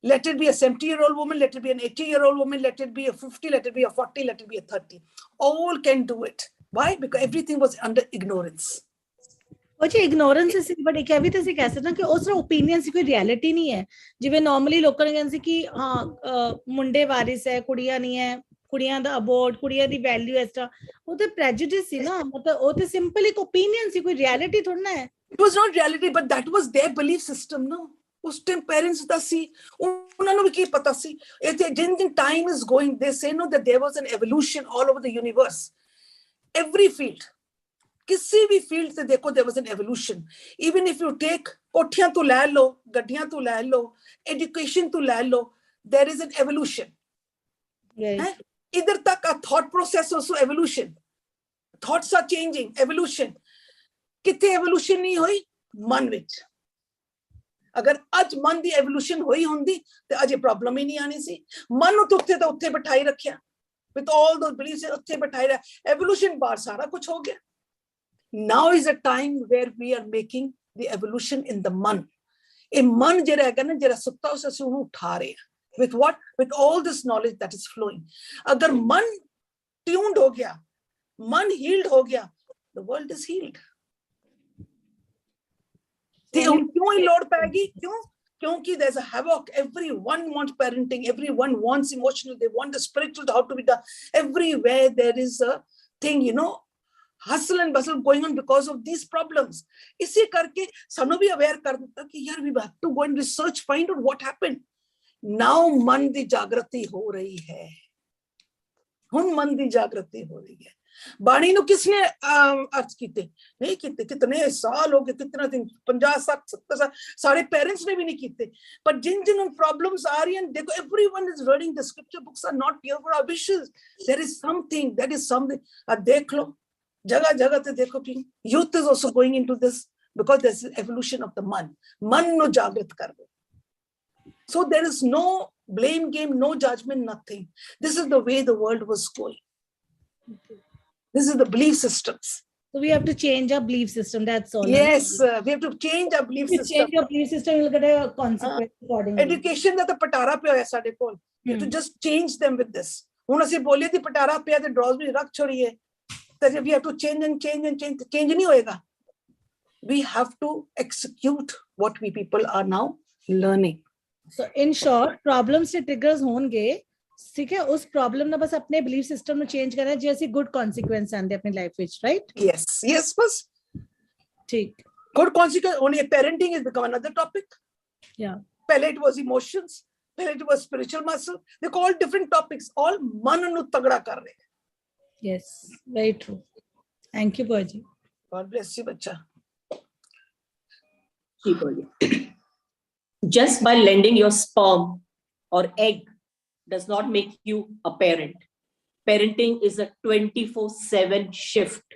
Let it be a 70-year-old woman, let it be an 80-year-old woman, let it be a 50, let it be a 40, let it be a 30. All can do it. Why? Because everything was under ignorance. अच्छा ignorance से but एक भी तो से कह सकते हैं कि उस opinion से कोई reality नहीं है जिਵੇਂ normally लोगों ने कहते कि हाँ मुंडे वारिस है कुड़ियां नहीं है कुड़ियां दा abort कुड़ियां दी value extra वो तो prejudice सी ना मतलब वो तो simple एक opinion सी कोई reality थोड़ा ना है. It was not reality, but that was their belief system, no? उस टाइम पेरेंट्स दा सी उन्होंने भी की पता सी जिन time is going they say no that there was an evolution all over the universe every field किसी भी फील्ड से देखो there was an evolution even if you take कोठियां तो ले लो गड्डियां तो ले लो एजुकेशन तो ले लो देयर इज एन एवोल्यूशन इधर तक a thought process also evolution thoughts are changing evolution किथे एवोल्यूशन नहीं हुई मन विच अगर आज मन दी एवोल्यूशन हुई होंदी ते अजे प्रॉब्लम ही नहीं आनी सी मन नु उत्थे तो उत्थे बिठाई रखया विद ऑल दोस बिलीव्स उत्थे बिठाई रहा एवोल्यूशन बाहर सारा कुछ हो गया now is a time where we are making the evolution in the man a मन जेड़ा है ना जेड़ा सुत्ता उस असु नु उठा रहे हैं with what with all this knowledge that is flowing अगर मन ट्यून्ड हो गया मन हील्ड हो गया the world is healed क्यों ही लोड पाएगी क्यों क्योंकि there's a havoc everyone wants parenting everyone wants emotional they want the spiritual how to be done everywhere there is a thing hustle and bustle going on because of these problems इसी करके सानू भी aware कर देता कि यार we have to go and research find out what happened now मन दी जागृति हो रही है हुन मन दी जागृति हो रही है बाणी नु किसने अर्थ कीते नहीं कीते कितने साल हो गए कितना दिन 50-60 साल सारे पेरेंट्स ने भी नहीं कीते पर जिन जिन प्रॉब्लम्स आ रही हैं देखो everyone is reading the scripture books are not here for our wishes there is something that is something देख लो जगह जगह ते देखो कि youth is also going into this because there is evolution of the man नु जागृत कर दो so there is no blame game no judgment nothing this is the way the world was going This is the belief systems. So we have to change our belief system. That's all. Yes, we have to change our belief system. Change your belief system, you'll get a consequence accordingly. Education that the patara pe hoya sade kol. You have to just change them with this. Hun assi boliye thi patara pe the draws bhi rakh chhodiye. That we have to change and change and change. Change nahi hoega. We have to execute what we people are now learning. So in short, problems se triggers honge. ठीक है उस problem ना बस अपने belief system में change करना है जैसे गुड कॉन्सिक्वेंस आंदे अपनी लाइफ विच राइट यस बस ठीक good consequence only parenting is become another topic या पहले इट वाज इमोशंस पहले it was spiritual muscle they call different topics all मन नु तगड़ा कर रहे हैं yes very true thank you बुआ जी गॉड ब्लेस यू बच्चा ठीक हो गया just by lending your sperm or egg does not make you a parent. Parenting is a 24/7 shift,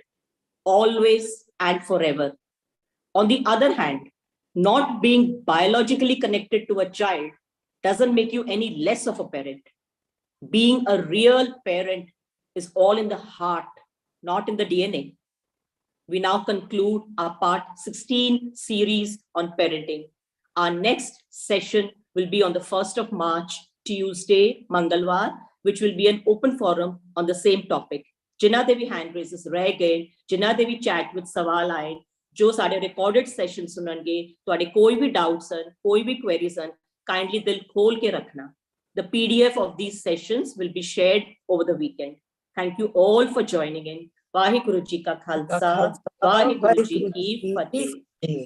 always and forever. On the other hand, not being biologically connected to a child doesn't make you any less of a parent. Being a real parent is all in the heart, not in the DNA. We now conclude our part 16 series on parenting. Our next session will be on the 1st of March, Tuesday, Mangalwar, which will be an open forum on the same topic. Jina Devi hand raises reh gaye, Jina Devi chat with sawal aaye, jo sade recorded session sunange, tuade koi bhi doubts han, koi bhi queries han, kindly dil khol ke rakhna. The PDF of these sessions will be shared over the weekend. Thank you all for joining in. Waheguru ji का खालसा, वाहिगुरु जी की फतेह।